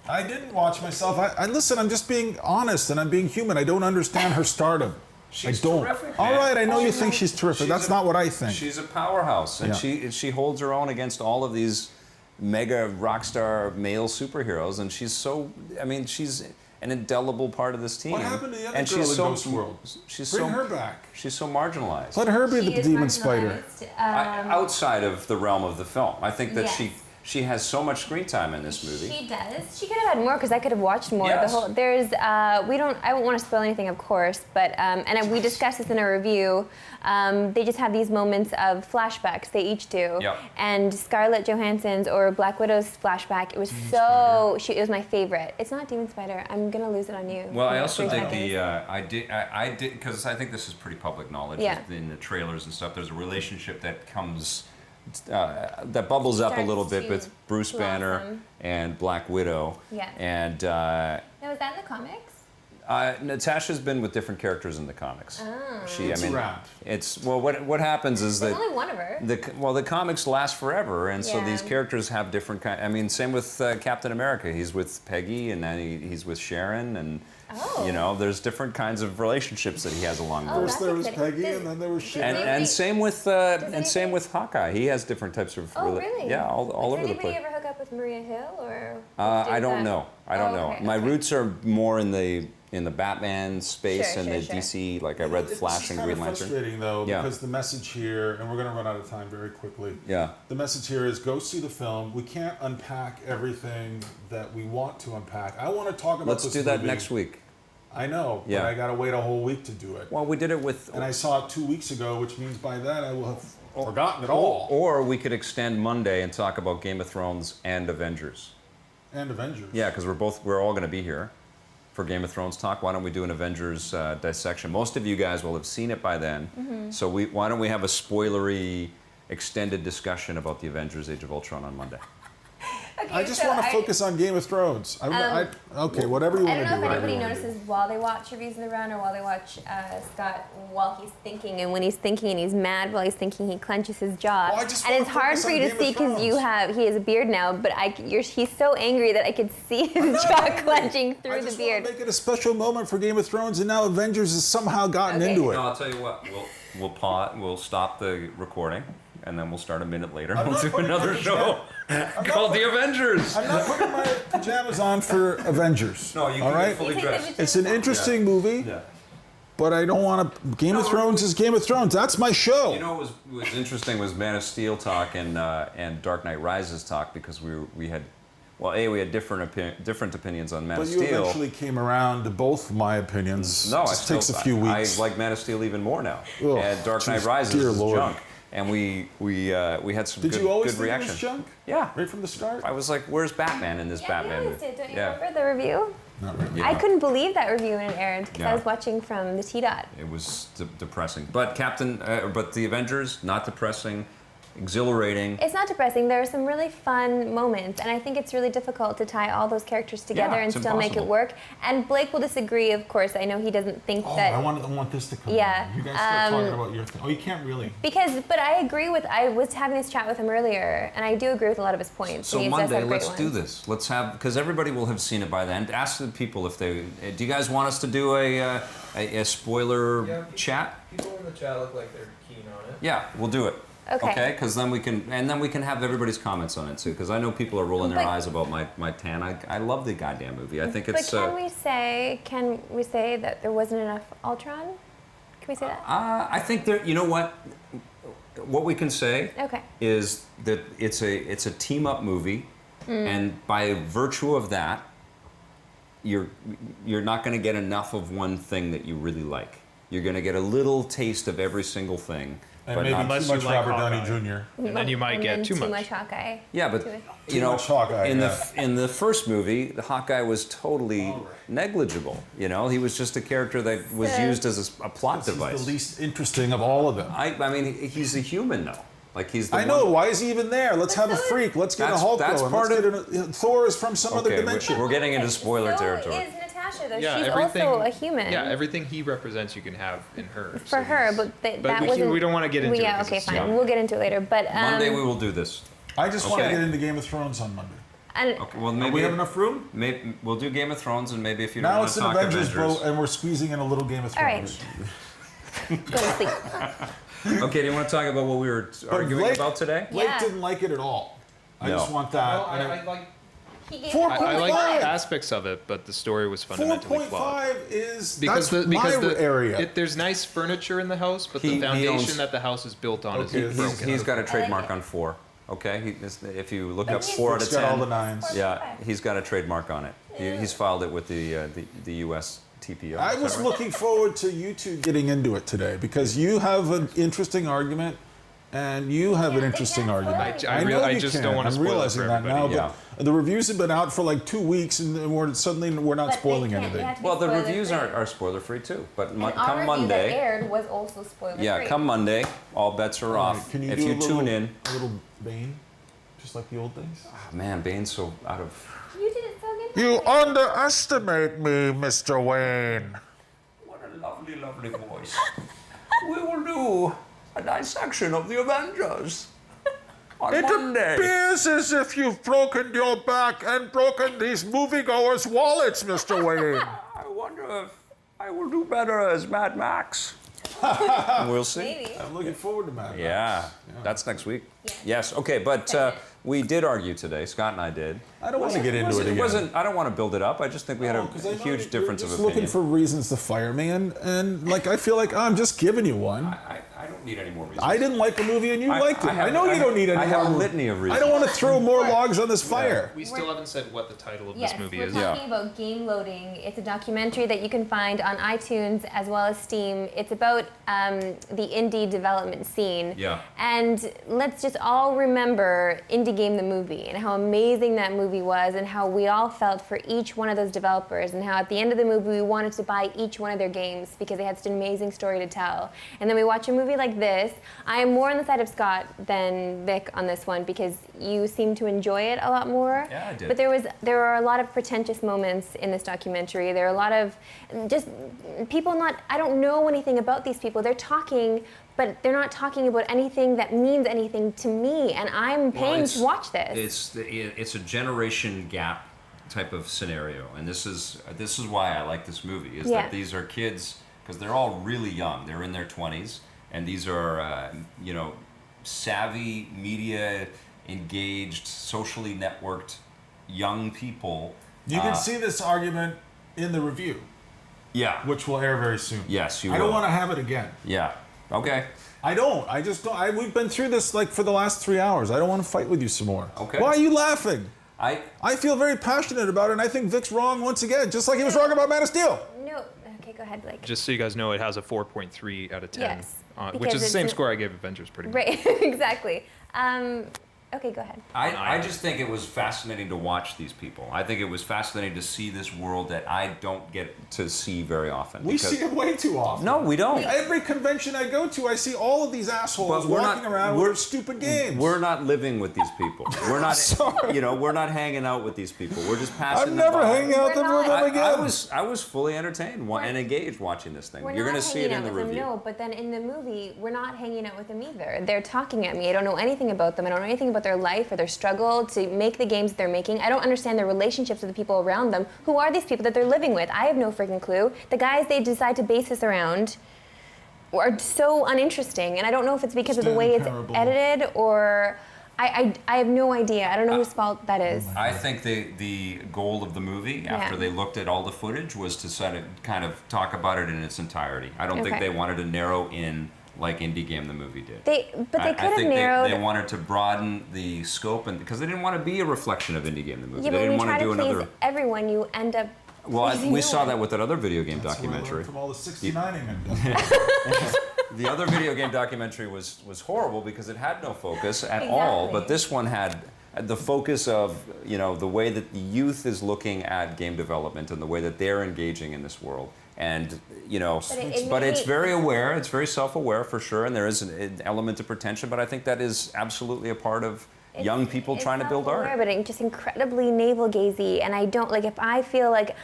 Speaker 4: I didn't watch myself. I listen. I'm just being honest and I'm being human. I don't understand her stardom.
Speaker 2: She's
Speaker 4: I don't.
Speaker 2: terrific,
Speaker 4: All
Speaker 2: man.
Speaker 4: right, I know you think she's terrific. That's not what I think.
Speaker 2: She's a powerhouse, and
Speaker 4: Yeah.
Speaker 2: she holds her own against all of these mega rock star male superheroes, and she's so. I mean, she's an indelible part of this team.
Speaker 4: What happened to the other
Speaker 2: and
Speaker 4: girl
Speaker 2: she's
Speaker 4: in
Speaker 2: so,
Speaker 4: Ghost World?
Speaker 2: She's
Speaker 4: Bring
Speaker 2: so
Speaker 4: her back.
Speaker 2: She's so marginalized.
Speaker 4: Let her be
Speaker 3: She
Speaker 4: the
Speaker 3: is
Speaker 4: demon spider.
Speaker 3: marginalized.
Speaker 2: Outside of the realm of the film, I think that
Speaker 3: Yes.
Speaker 2: She has so much screen time in this movie.
Speaker 3: She does. She could have had more because I could have watched more.
Speaker 2: Yes.
Speaker 3: I won't want to spoil anything, of course, but we discussed this in a review. They just have these moments of flashbacks. They each do.
Speaker 2: Yep.
Speaker 3: And Scarlett Johansson's or Black Widow's flashback, it was it was my favorite. It's not Demon Spider. I'm gonna lose it on you.
Speaker 2: Well, I also
Speaker 3: 3
Speaker 2: dig
Speaker 3: seconds.
Speaker 2: I did because I think this is pretty public knowledge in the trailers and stuff. There's a relationship that comes. That bubbles up a little bit with Bruce Banner and Black Widow.
Speaker 3: Yeah.
Speaker 2: And
Speaker 3: Now, is that in the comics?
Speaker 2: Natasha's been with different characters in the comics.
Speaker 3: Oh.
Speaker 4: It's around.
Speaker 2: What happens is
Speaker 3: There's
Speaker 2: that
Speaker 3: only one of her.
Speaker 2: the comics last forever, and so
Speaker 3: Yeah.
Speaker 2: these characters have different kind. I mean, same with Captain America. He's with Peggy, and then he's with Sharon, and you know, there's different kinds of relationships that he has along the way.
Speaker 4: First there was
Speaker 3: exciting.
Speaker 4: Peggy, and then there was Sharon.
Speaker 2: And same with Hawkeye. He has different types of
Speaker 3: Really?
Speaker 2: yeah, all over the
Speaker 3: Did
Speaker 2: place.
Speaker 3: anybody ever hook up with Maria Hill or?
Speaker 2: I don't know. I don't know.
Speaker 3: Okay,
Speaker 2: My
Speaker 3: okay.
Speaker 2: roots are more in the Batman space
Speaker 3: Sure,
Speaker 2: and the
Speaker 3: sure.
Speaker 2: DC. Like I read Flash and Green
Speaker 4: It's
Speaker 2: Lantern.
Speaker 4: frustrating though,
Speaker 2: Yeah.
Speaker 4: because the message here, and we're going to run out of time very quickly.
Speaker 2: Yeah.
Speaker 4: The message here is go see the film. We can't unpack everything that we want to unpack. I want to talk about
Speaker 2: Let's
Speaker 4: this
Speaker 2: do that
Speaker 4: movie.
Speaker 2: next week.
Speaker 4: I know,
Speaker 2: Yeah.
Speaker 4: but I got to wait a whole week to do it.
Speaker 2: Well, we did it with.
Speaker 4: And I saw it 2 weeks ago, which means by then I will have forgotten it all.
Speaker 2: Or we could extend Monday and talk about Game of Thrones and Avengers.
Speaker 4: And Avengers.
Speaker 2: Yeah, because we're all going to be here for Game of Thrones talk. Why don't we do an Avengers dissection? Most of you guys will have seen it by then. So why don't we have a spoilery extended discussion about the Avengers: Age of Ultron on Monday?
Speaker 3: Okay,
Speaker 4: I just
Speaker 3: so
Speaker 4: want to focus on Game of Thrones. Okay, whatever you
Speaker 3: I
Speaker 4: want
Speaker 3: don't
Speaker 4: to
Speaker 3: know
Speaker 4: do.
Speaker 3: if
Speaker 4: whatever
Speaker 3: anybody
Speaker 4: you wanna do.
Speaker 3: notices while they watch Reviews in the Run or while they watch Scott while he's thinking, and when he's thinking and he's mad while he's thinking, he clenches his jaw.
Speaker 4: Well, I just
Speaker 3: and
Speaker 4: wanna
Speaker 3: it's hard
Speaker 4: focus
Speaker 3: for
Speaker 4: on
Speaker 3: you to
Speaker 4: Game of
Speaker 3: see because
Speaker 4: Thrones.
Speaker 3: he has a beard now, but he's so angry that I could see his jaw clenching through
Speaker 4: I
Speaker 3: the
Speaker 4: just
Speaker 3: beard.
Speaker 4: want to make it a special moment for Game of Thrones, and now Avengers has somehow gotten
Speaker 3: Okay.
Speaker 4: into it.
Speaker 2: No, I'll tell you what. We'll pause. We'll stop the recording, and then we'll start a minute later.
Speaker 4: I'm
Speaker 2: We'll
Speaker 4: not
Speaker 2: do
Speaker 4: putting
Speaker 2: another
Speaker 4: my
Speaker 2: show called The Avengers.
Speaker 4: I'm not putting my pajamas on for Avengers.
Speaker 2: No, you
Speaker 4: all
Speaker 2: can
Speaker 4: right?
Speaker 2: get fully
Speaker 3: You take the
Speaker 2: dressed.
Speaker 4: It's an interesting movie,
Speaker 2: Yeah.
Speaker 4: but I don't want to. Game of Thrones is Game of Thrones. That's my show.
Speaker 2: You know what was interesting was Man of Steel talk and Dark Knight Rises talk because we had different opinions on Man
Speaker 4: but
Speaker 2: of
Speaker 4: you
Speaker 2: Steel.
Speaker 4: eventually came around to both my opinions.
Speaker 2: No,
Speaker 4: it just takes a few weeks.
Speaker 2: I like Man of Steel even more now.
Speaker 4: Ugh,
Speaker 2: and Dark Knight
Speaker 4: jeez,
Speaker 2: Rises
Speaker 4: dear
Speaker 2: is
Speaker 4: Lord.
Speaker 2: junk. And we had some
Speaker 4: Did you always
Speaker 2: good
Speaker 4: think
Speaker 2: reaction.
Speaker 4: it was junk?
Speaker 2: Yeah.
Speaker 4: Right from the start?
Speaker 2: I was like, "Where's Batman in this
Speaker 3: Yeah,
Speaker 2: Batman
Speaker 3: we always
Speaker 2: movie?"
Speaker 3: did. Don't you
Speaker 2: Yeah.
Speaker 3: remember the review?
Speaker 4: Not really.
Speaker 2: Yeah.
Speaker 3: I couldn't believe that review when it aired because
Speaker 2: Yeah.
Speaker 3: I was watching from the T-Dot.
Speaker 2: It was depressing. But but the Avengers, not depressing, exhilarating.
Speaker 3: It's not depressing. There are some really fun moments, and I think it's really difficult to tie all those characters together and
Speaker 2: it's
Speaker 3: still make it
Speaker 2: impossible.
Speaker 3: work. And Blake will disagree, of course. I know he doesn't think
Speaker 4: Oh,
Speaker 3: that.
Speaker 4: I want this to come.
Speaker 3: Yeah,
Speaker 4: in. You guys start talking about your thing. Oh, you can't really.
Speaker 3: But I agree with. I was having this chat with him earlier, and I do agree with a lot of his points.
Speaker 2: So
Speaker 3: He does
Speaker 2: Monday,
Speaker 3: have great
Speaker 2: let's do
Speaker 3: ones.
Speaker 2: this. Let's have because everybody will have seen it by then. Ask the people if they. Do you guys want us to do a spoiler
Speaker 5: Yeah.
Speaker 2: chat?
Speaker 5: People in the chat look like they're keen on it.
Speaker 2: Yeah, we'll do it.
Speaker 3: Okay.
Speaker 2: Because then we can have everybody's comments on it too. Because I know people are rolling their
Speaker 3: But-
Speaker 2: eyes about my tan. I love the goddamn movie. I think
Speaker 3: But
Speaker 2: it's.
Speaker 3: can we say that there wasn't enough Ultron? Can we say that?
Speaker 2: I think there. You know what? What we can say
Speaker 3: Okay.
Speaker 2: is that it's a team up movie, and by virtue of that, you're not going to get enough of one thing that you really like. You're going to get a little taste of every single thing.
Speaker 4: And
Speaker 2: but
Speaker 4: maybe
Speaker 2: not,
Speaker 5: Unless
Speaker 4: too
Speaker 5: you
Speaker 4: much
Speaker 5: like
Speaker 4: Robert Downey
Speaker 5: Hawkeye.
Speaker 4: Jr.
Speaker 5: And then you might get too
Speaker 3: Too
Speaker 5: much.
Speaker 3: much Hawkeye.
Speaker 2: yeah, but
Speaker 3: Too-
Speaker 2: you know,
Speaker 4: much Hawkeye,
Speaker 2: in
Speaker 4: yeah.
Speaker 2: in the first movie, the Hawkeye was totally negligible. You know, he was just a character that was
Speaker 3: So-
Speaker 2: used as a plot
Speaker 4: He's
Speaker 2: device.
Speaker 4: the least interesting of all of them.
Speaker 2: I mean, he's a human though. Like he's the
Speaker 4: I know.
Speaker 2: one-
Speaker 4: Why is he even there? Let's have a freak. Let's get a
Speaker 2: That's-
Speaker 4: Hulk
Speaker 2: that's
Speaker 4: going.
Speaker 2: part
Speaker 4: Let's
Speaker 2: of-
Speaker 4: get Thor is from some other
Speaker 2: Okay,
Speaker 4: dimension.
Speaker 2: we're getting into spoiler
Speaker 3: so
Speaker 2: territory.
Speaker 3: is Natasha, though.
Speaker 5: Yeah,
Speaker 3: She's
Speaker 5: everything,
Speaker 3: also a human.
Speaker 5: Yeah, everything he represents you can have in her.
Speaker 3: For
Speaker 5: so
Speaker 3: her,
Speaker 5: he's-
Speaker 3: but that
Speaker 5: we
Speaker 3: wasn't.
Speaker 5: we don't want to get into it.
Speaker 3: Yeah,
Speaker 5: 'cause
Speaker 3: okay,
Speaker 5: it's-
Speaker 3: fine.
Speaker 2: yeah.
Speaker 3: We'll get into it later. But
Speaker 2: Monday we will do this.
Speaker 4: I just want to
Speaker 2: Okay.
Speaker 4: get into Game of Thrones on Monday.
Speaker 3: and
Speaker 2: Okay, well
Speaker 4: Do
Speaker 2: maybe
Speaker 4: we have enough room?
Speaker 2: Maybe we'll do Game of Thrones, and maybe if you don't
Speaker 4: Now
Speaker 2: want
Speaker 4: it's
Speaker 2: to
Speaker 4: an
Speaker 2: talk
Speaker 4: Avengers
Speaker 2: Avengers.
Speaker 4: vote, and we're squeezing in a little Game of
Speaker 3: All right.
Speaker 4: Thrones.
Speaker 3: go to sleep.
Speaker 2: Okay, do you want to talk about what we were arguing
Speaker 4: Blake-
Speaker 2: about today?
Speaker 4: Blake
Speaker 3: Yeah.
Speaker 4: didn't like it at all. I
Speaker 2: No.
Speaker 4: just want that.
Speaker 5: Well,
Speaker 4: And
Speaker 5: I like
Speaker 3: He gave
Speaker 4: Four
Speaker 3: it
Speaker 4: point
Speaker 5: I like
Speaker 4: 5.
Speaker 5: aspects of it, but the story was fundamentally flawed.
Speaker 4: 4.5 is
Speaker 5: Because
Speaker 4: that's my area.
Speaker 5: there's nice furniture in the house, but
Speaker 2: He
Speaker 5: the foundation
Speaker 2: owns-
Speaker 5: that the house is built on
Speaker 4: Okay,
Speaker 5: is broken.
Speaker 2: He's got a
Speaker 3: I like
Speaker 2: trademark
Speaker 3: it.
Speaker 2: on 4. Okay, if you look up
Speaker 3: he's-
Speaker 2: 4 out of
Speaker 4: It's got all the
Speaker 2: 10,
Speaker 4: nines.
Speaker 2: yeah, he's got a trademark on it. He's filed it with the U.S. TPO.
Speaker 4: I was looking forward to you two getting into it today because you have an interesting argument and you have an interesting argument.
Speaker 5: I just don't want to
Speaker 4: I'm
Speaker 5: spoil it
Speaker 4: realizing
Speaker 5: for
Speaker 4: that now,
Speaker 5: everybody.
Speaker 4: but the reviews have been out for like 2 weeks and we're not spoiling anything.
Speaker 2: Well, the reviews are spoiler-free too, but
Speaker 3: And our
Speaker 2: come
Speaker 3: review that
Speaker 2: Monday,
Speaker 3: aired was also spoiler-free.
Speaker 2: yeah, come Monday, all bets are off.
Speaker 4: Can you
Speaker 2: If
Speaker 4: do
Speaker 2: you
Speaker 4: a little,
Speaker 2: tune in,
Speaker 4: a little Bane, just like the old days?
Speaker 2: oh, man, Bane's so out of.
Speaker 3: You did it so good.
Speaker 4: You underestimate me, Mr. Wayne.
Speaker 2: What a lovely, lovely voice. We will do a dissection of the Avengers on Monday.
Speaker 4: appears as if you've broken your back and broken these moviegoers' wallets, Mr. Wayne.
Speaker 2: I wonder if I will do better as Mad Max. We'll see.
Speaker 3: Maybe.
Speaker 4: I'm looking forward to that.
Speaker 2: Yeah, that's next week.
Speaker 3: Yeah.
Speaker 2: Yes, okay, but we did argue today. Scott and I did.
Speaker 4: I don't want to get into it again.
Speaker 2: Wasn't. I don't want to build it up. I just think we had a
Speaker 4: 'Cause I know
Speaker 2: huge
Speaker 4: you're
Speaker 2: difference of
Speaker 4: just
Speaker 2: opinion.
Speaker 4: looking for reasons to fire me, and like I feel like I'm just giving you one.
Speaker 2: I don't need any more reasons.
Speaker 4: I didn't like the movie and you liked it. I,
Speaker 2: have-
Speaker 4: know you don't need any
Speaker 2: I have a
Speaker 4: more.
Speaker 2: litny of
Speaker 4: I
Speaker 2: reasons.
Speaker 4: don't want to throw more logs on this fire.
Speaker 5: We still haven't said what the title of
Speaker 3: Yes,
Speaker 5: this movie
Speaker 3: we're
Speaker 5: is.
Speaker 3: talking about Gameloading. It's a documentary that you can find on iTunes as well as Steam. It's about the indie development scene.
Speaker 2: Yeah.
Speaker 3: And let's just all remember Indie Game the movie and how amazing that movie was and how we all felt for each one of those developers and how at the end of the movie we wanted to buy each one of their games because they had such an amazing story to tell. And then we watch a movie like this. I am more on the side of Scott than Vic on this one because you seem to enjoy it a lot more.
Speaker 2: Yeah, I did.
Speaker 3: But there are a lot of pretentious moments in this documentary. There are a lot of just people I don't know anything about these people. They're talking, but they're not talking about anything that means anything to me, and I'm paying to watch this.
Speaker 2: It's a generation gap type of scenario, and this is why I like this movie. Is
Speaker 3: Yeah.
Speaker 2: that these are kids because they're all really young. They're in their 20s, and these are savvy, media engaged, socially networked young people.
Speaker 4: You can see this argument in the review,
Speaker 2: Yeah.
Speaker 4: which will air very soon.
Speaker 2: Yes, you
Speaker 4: I don't
Speaker 2: will.
Speaker 4: want to have it again.
Speaker 2: Yeah. Okay.
Speaker 4: I don't. I just don't. We've been through this like for the last 3 hours. I don't want to fight with you some more.
Speaker 2: Okay.
Speaker 4: Why are you laughing?
Speaker 2: I
Speaker 4: feel very passionate about it, and I think Vic's wrong once again, just like he was wrong about Man of Steel.
Speaker 3: No, okay, go ahead, Blake.
Speaker 5: Just so you guys know, it has a 4.3 out of 10,
Speaker 3: Yes,
Speaker 5: which
Speaker 3: because
Speaker 5: is the
Speaker 3: it's
Speaker 5: same
Speaker 3: a-
Speaker 5: score I gave Avengers pretty much.
Speaker 3: Right, exactly. Okay, go ahead.
Speaker 2: I just think it was fascinating to watch these people. I think it was fascinating to see this world that I don't get to see very often.
Speaker 4: We see it way too often.
Speaker 2: No, we don't.
Speaker 4: Every convention I go to, I see all of these assholes
Speaker 2: But we're
Speaker 4: walking
Speaker 2: not-
Speaker 4: around
Speaker 2: we're-
Speaker 4: with stupid games.
Speaker 2: We're not living with these people. We're not,
Speaker 4: Sorry.
Speaker 2: we're not hanging out with these people. We're just passing
Speaker 4: I'm
Speaker 2: them
Speaker 4: never
Speaker 2: by.
Speaker 4: hanging out with
Speaker 3: We're
Speaker 4: them
Speaker 3: not.
Speaker 4: again.
Speaker 2: I was fully entertained and engaged watching this thing.
Speaker 3: We're
Speaker 2: You're
Speaker 3: not
Speaker 2: going to see it
Speaker 3: hanging
Speaker 2: in
Speaker 3: out
Speaker 2: the
Speaker 3: with
Speaker 2: review.
Speaker 3: them, no, but then in the movie, we're not hanging out with them either. They're talking at me. I don't know anything about them. I don't know anything about their life or their struggle to make the games they're making. I don't understand their relationships with the people around them. Who are these people that they're living with? I have no freaking clue. The guys they decide to base this around are so uninteresting, and I don't know if it's because of the way it's
Speaker 4: Parable.
Speaker 3: edited or I have no idea. I don't know whose fault that is.
Speaker 2: I think the goal of the movie, after
Speaker 3: Yeah.
Speaker 2: they looked at all the footage, was to kind of talk about it in its entirety. I don't think
Speaker 3: Okay.
Speaker 2: they wanted to narrow in like Indie Game the movie did.
Speaker 3: They could
Speaker 2: I
Speaker 3: have
Speaker 2: think
Speaker 3: narrowed.
Speaker 2: they wanted to broaden the scope, and because they didn't want to be a reflection of Indie Game the movie.
Speaker 3: Yeah,
Speaker 2: they
Speaker 3: but when
Speaker 2: didn't
Speaker 3: you
Speaker 2: want
Speaker 3: try
Speaker 2: to
Speaker 3: to
Speaker 2: do
Speaker 3: please
Speaker 2: another.
Speaker 3: everyone, you end up.
Speaker 2: Well,
Speaker 3: pleasing
Speaker 2: we
Speaker 3: no
Speaker 2: saw
Speaker 3: one.
Speaker 2: that with that other video game
Speaker 4: That's what I learned
Speaker 2: documentary.
Speaker 4: from all the 69ing I've done.
Speaker 2: The other video game documentary was horrible because it had no focus at all.
Speaker 3: Exactly.
Speaker 2: But this one had the focus of the way that the youth is looking at game development and the way that they're engaging in this world. And but it's very aware. It's very self-aware for sure, and there is an element of pretension. But I think that is absolutely a part of young people
Speaker 3: It's
Speaker 2: trying to build art.
Speaker 3: self-aware, but it's just incredibly navel-gazy, and I don't if I feel like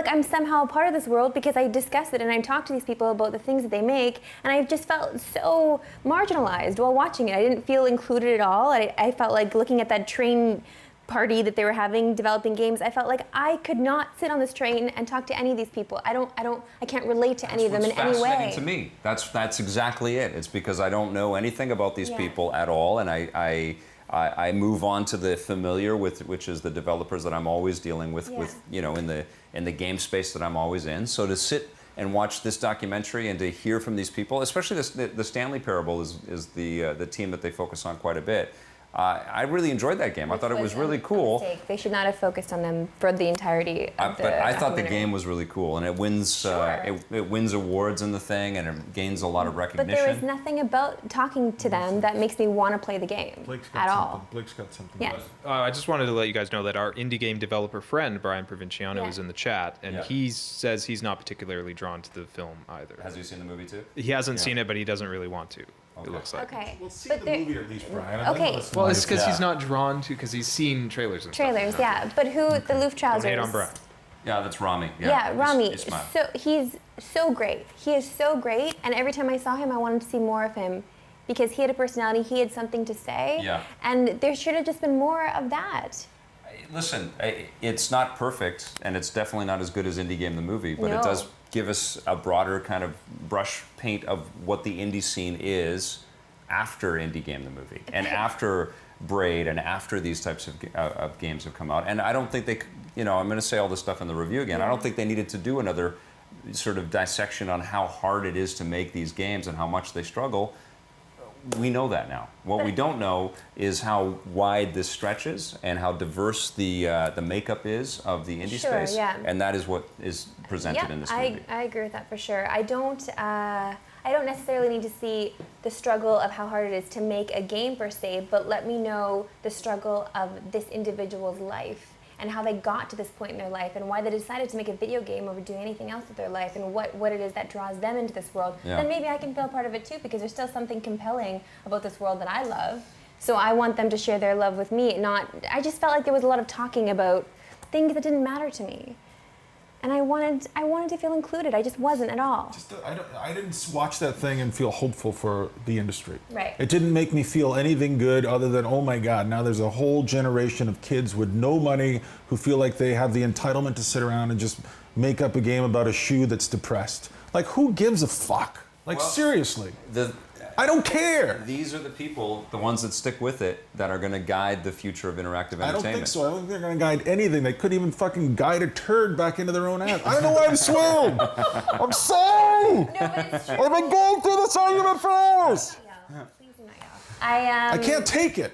Speaker 3: I'm somehow a part of this world because I discuss it and I talk to these people about the things that they make, and I just felt so marginalized while watching it. I didn't feel included at all. I felt like looking at that train party that they were having developing games, I felt like I could not sit on this train and talk to any of these people. I can't relate to any of them in any way.
Speaker 2: Fascinating to me. That's exactly it. It's because I don't know anything about these people at all, and I move on to the familiar, which is the developers that I'm always dealing with, in the game space that I'm always in. So to sit and watch this documentary and to hear from these people, especially the Stanley Parable is the team that they focus on quite a bit. I really enjoyed that game. I thought it was really cool.
Speaker 3: They should not have focused on them for the entirety of the
Speaker 2: But I thought the
Speaker 3: documentary.
Speaker 2: game was really cool, and it wins. It wins awards in the thing, and it gains a lot of recognition.
Speaker 3: But there was nothing about talking to them that makes me want to play the game at all.
Speaker 4: Blake's got something.
Speaker 3: Yes.
Speaker 5: I just wanted to let you guys know that our indie game developer friend, Brian Provinciano,
Speaker 3: Yeah.
Speaker 5: is in the chat, and
Speaker 2: Yeah.
Speaker 5: he says he's not particularly drawn to the film either.
Speaker 2: Has you seen the movie too?
Speaker 5: He hasn't seen it, but he doesn't really want to, it looks like.
Speaker 3: Okay.
Speaker 4: We'll see
Speaker 3: but
Speaker 4: the
Speaker 3: there-
Speaker 4: movie at least, Brian.
Speaker 3: Okay.
Speaker 5: Well, it's because
Speaker 2: Yeah.
Speaker 5: he's not drawn to, because he's seen trailers and
Speaker 3: Trailers,
Speaker 5: stuff.
Speaker 3: yeah. But who, the Loof Trousers.
Speaker 5: Don't hate on Brian.
Speaker 2: Yeah, that's Rami.
Speaker 3: Yeah, Rami.
Speaker 2: He's smart.
Speaker 3: So he's so great. He is so great, and every time I saw him, I wanted to see more of him because he had a personality. He had something to say.
Speaker 2: Yeah.
Speaker 3: And there should have just been more of that.
Speaker 2: Listen, it's not perfect, and it's definitely not as good as Indie Game the movie, but
Speaker 3: No.
Speaker 2: it does give us a broader kind of brush paint of what the indie scene is after Indie Game the movie, and after Braid, and after these types of games have come out. And I don't think they, I'm going to say all this stuff in the review again. I don't think they needed to do another sort of dissection on how hard it is to make these games and how much they struggle. We know that now. What we don't know is how wide this stretches and how diverse the makeup is of the indie
Speaker 3: Sure,
Speaker 2: space.
Speaker 3: yeah.
Speaker 2: And that is what is presented
Speaker 3: Yep,
Speaker 2: in this movie.
Speaker 3: I agree with that for sure. I don't necessarily need to see the struggle of how hard it is to make a game per se, but let me know the struggle of this individual's life and how they got to this point in their life and why they decided to make a video game over doing anything else with their life and what it is that draws them into this world.
Speaker 2: Yeah.
Speaker 3: Then maybe I can feel part of it too because there's still something compelling about this world that I love. So I want them to share their love with me. I just felt like there was a lot of talking about things that didn't matter to me. And I wanted to feel included. I just wasn't at all.
Speaker 4: I didn't watch that thing and feel hopeful for the industry.
Speaker 3: Right.
Speaker 4: It didn't make me feel anything good other than, oh my God, now there's a whole generation of kids with no money who feel like they have the entitlement to sit around and just make up a game about a shoe that's depressed. Like, who gives a fuck? Like,
Speaker 2: Well,
Speaker 4: seriously. I don't care.
Speaker 2: These are the people, the ones that stick with it, that are going to guide the future of interactive entertainment.
Speaker 4: I don't think so. I don't think they're going to guide anything. They couldn't even fucking guide a turd back into their own ass. I don't know why I'm swelled. I'm sorry.
Speaker 3: No, but it's true.
Speaker 4: I've been going through this argument for hours.
Speaker 3: Please do not yell.
Speaker 4: I can't take it.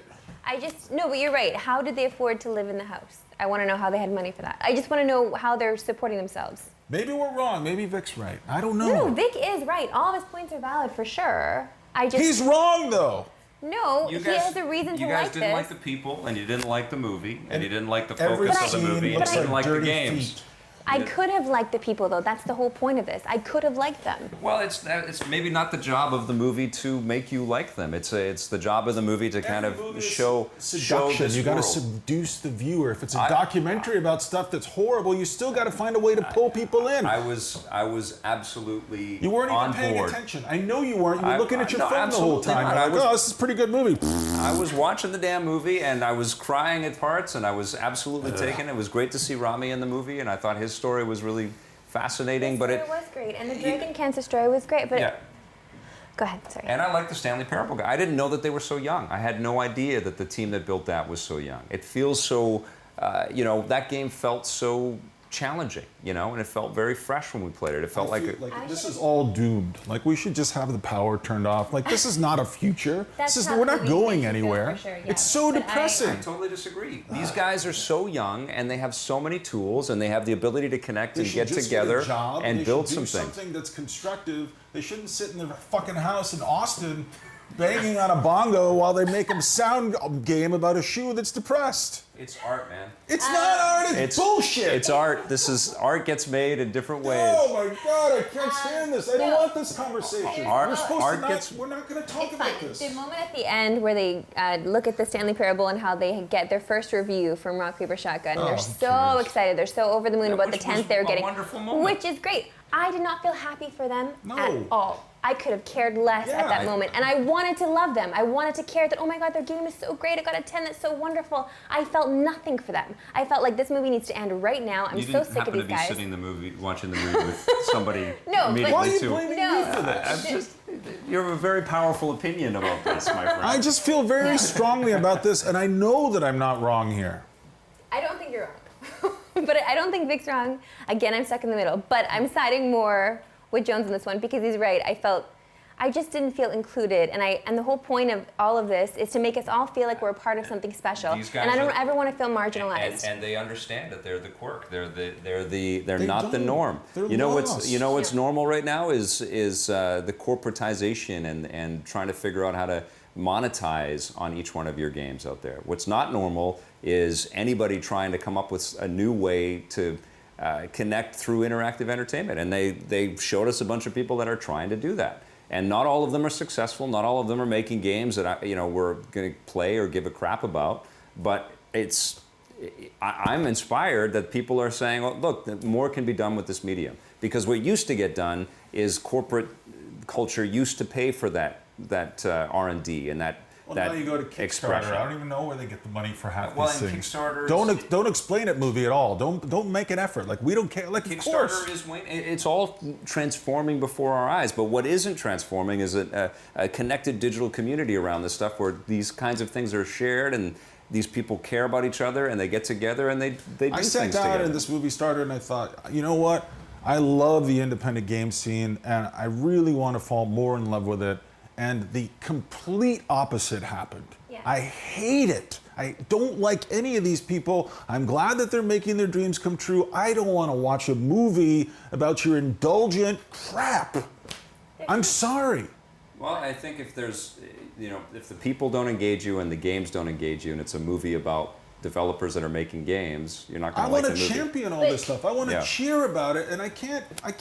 Speaker 3: No, but you're right. How did they afford to live in the house? I want to know how they had money for that. I just want to know how they're supporting themselves.
Speaker 4: Maybe we're wrong. Maybe Vic's right. I don't know.
Speaker 3: No, Vic is right. All of his points are valid for sure.
Speaker 4: He's wrong, though.
Speaker 3: No, he has a reason to
Speaker 2: You guys
Speaker 3: like
Speaker 2: didn't
Speaker 3: this.
Speaker 2: like the people, and you didn't like the movie, and you didn't like the
Speaker 4: Every
Speaker 2: focus of the
Speaker 4: scene
Speaker 2: movie, and you
Speaker 4: looks
Speaker 2: didn't like the
Speaker 4: dirty
Speaker 2: games.
Speaker 4: feet.
Speaker 3: I could have liked the people, though. That's the whole point of this. I could have liked them.
Speaker 2: Well, it's maybe not the job of the movie to make you like them. It's the job of the movie to kind
Speaker 4: Every movie
Speaker 2: of
Speaker 4: is
Speaker 2: show
Speaker 4: seduction.
Speaker 2: this
Speaker 4: You got to
Speaker 2: world.
Speaker 4: seduce the viewer. If it's a documentary about stuff that's horrible, you still got to find a way to pull people in.
Speaker 2: I was absolutely
Speaker 4: You weren't even
Speaker 2: on
Speaker 4: paying
Speaker 2: board.
Speaker 4: attention. I know you weren't. You were looking at your
Speaker 2: no,
Speaker 4: phone the whole
Speaker 2: absolutely
Speaker 4: time.
Speaker 2: not.
Speaker 4: You're
Speaker 2: I
Speaker 4: like,
Speaker 2: was-
Speaker 4: oh, this is a pretty good movie.
Speaker 2: I was watching the damn movie, and I was crying at parts, and I was absolutely taken. It was great to see Rami in the movie, and I thought his story was really fascinating. But
Speaker 3: It was great, and the Dragon Cancer story was great. But
Speaker 2: yeah.
Speaker 3: go ahead, sorry.
Speaker 2: And I like the Stanley Parable guy. I didn't know that they were so young. I had no idea that the team that built that was so young. It feels so, that game felt so challenging, and it felt very fresh when we played it. It felt
Speaker 4: I
Speaker 2: like,
Speaker 4: feel this is all doomed. Like, we should just have the power turned off. Like, this is not a future. We're not going anywhere.
Speaker 3: Sure,
Speaker 4: It's so
Speaker 3: But
Speaker 4: depressing.
Speaker 2: I totally disagree. These guys are so young, and they have so many tools, and they have the ability to connect
Speaker 4: They
Speaker 2: and
Speaker 4: should
Speaker 2: get
Speaker 4: just
Speaker 2: together
Speaker 4: get a job.
Speaker 2: and
Speaker 4: They
Speaker 2: build
Speaker 4: should
Speaker 2: some
Speaker 4: do
Speaker 2: things.
Speaker 4: something that's constructive. They shouldn't sit in their fucking house in Austin banging on a bongo while they make a sound game about a shoe that's depressed.
Speaker 2: It's art, man.
Speaker 4: It's not art, it's bullshit.
Speaker 2: It's art. Art gets made in different ways.
Speaker 4: Oh my God, I can't stand this. I don't want this conversation.
Speaker 2: Art-
Speaker 4: We're supposed
Speaker 2: art
Speaker 4: to not,
Speaker 2: gets-
Speaker 4: we're not going to talk
Speaker 3: It's
Speaker 4: about
Speaker 3: fine.
Speaker 4: this.
Speaker 3: The moment at the end where they look at the Stanley Parable and how they get their first review from Rock Paper Shotgun, they're
Speaker 4: who
Speaker 3: so
Speaker 4: cares?
Speaker 3: excited. They're so over the moon about the
Speaker 2: which was
Speaker 3: 10th they were
Speaker 2: a
Speaker 3: getting,
Speaker 2: wonderful moment.
Speaker 3: which is great. I did not feel happy for them
Speaker 4: No.
Speaker 3: at all. I could have cared less at that moment, and I wanted to love them. I wanted to care that, oh my God, their game is so great. I got a 10. That's so wonderful. I felt nothing for them. I felt like this movie needs to end right now. I'm
Speaker 2: You
Speaker 3: so
Speaker 2: didn't
Speaker 3: sick
Speaker 2: happen
Speaker 3: of these
Speaker 2: to be
Speaker 3: guys.
Speaker 2: sitting watching the movie with somebody
Speaker 3: No, but-
Speaker 2: immediately
Speaker 4: Why are you
Speaker 2: too.
Speaker 4: blaming
Speaker 3: No.
Speaker 4: me for this?
Speaker 2: You have a very powerful opinion about this, my friend.
Speaker 4: I just feel very strongly about this, and I know that I'm not wrong here.
Speaker 3: I don't think you're wrong. But I don't think Vic's wrong. Again, I'm stuck in the middle. But I'm siding more with Jones on this one because he's right. I felt I just didn't feel included, and the whole point of all of this is to make us all feel like we're a part of something special.
Speaker 2: These guys
Speaker 3: And I don't
Speaker 2: are-
Speaker 3: ever want to feel marginalized.
Speaker 2: And they understand that they're the quirk. They're
Speaker 4: They
Speaker 2: not the
Speaker 4: don't.
Speaker 2: norm.
Speaker 4: They're
Speaker 2: You know
Speaker 4: lost.
Speaker 2: what's normal right now is the corporatization and trying to figure out how to monetize on each one of your games out there. What's not normal is anybody trying to come up with a new way to connect through interactive entertainment. And they showed us a bunch of people that are trying to do that. And not all of them are successful. Not all of them are making games that we're going to play or give a crap about. But I'm inspired that people are saying, oh, look, more can be done with this medium. Because what used to get done is corporate culture used to pay for that R&D and that
Speaker 4: Now you go to Kickstarter.
Speaker 2: expression.
Speaker 4: I don't even know where they get the money for half
Speaker 2: Well,
Speaker 4: these
Speaker 2: and
Speaker 4: things.
Speaker 2: Kickstarter
Speaker 4: Don't explain it, movie, at all. Don't make an effort. Like, we don't care. Like, of course.
Speaker 2: Kickstarter is it's all transforming before our eyes. But what isn't transforming is a connected digital community around this stuff where these kinds of things are shared and these people care about each other and they get together and they do
Speaker 4: I
Speaker 2: things
Speaker 4: sat down
Speaker 2: together.
Speaker 4: and this movie started and I thought, you know what? I love the independent game scene and I really want to fall more in love with it. And the complete opposite happened.
Speaker 3: Yeah.
Speaker 4: I hate it. I don't like any of these people. I'm glad that they're making their dreams come true. I don't want to watch a movie about your indulgent crap. I'm sorry.
Speaker 2: Well, I think if there's, if the people don't engage you and the games don't engage you, and it's a movie about developers that are making games, you're not going
Speaker 4: I
Speaker 2: to like
Speaker 4: want
Speaker 2: the
Speaker 4: to
Speaker 2: movie.
Speaker 4: champion all this stuff. I want to
Speaker 2: Yeah.
Speaker 4: cheer about it, and I can't.
Speaker 3: But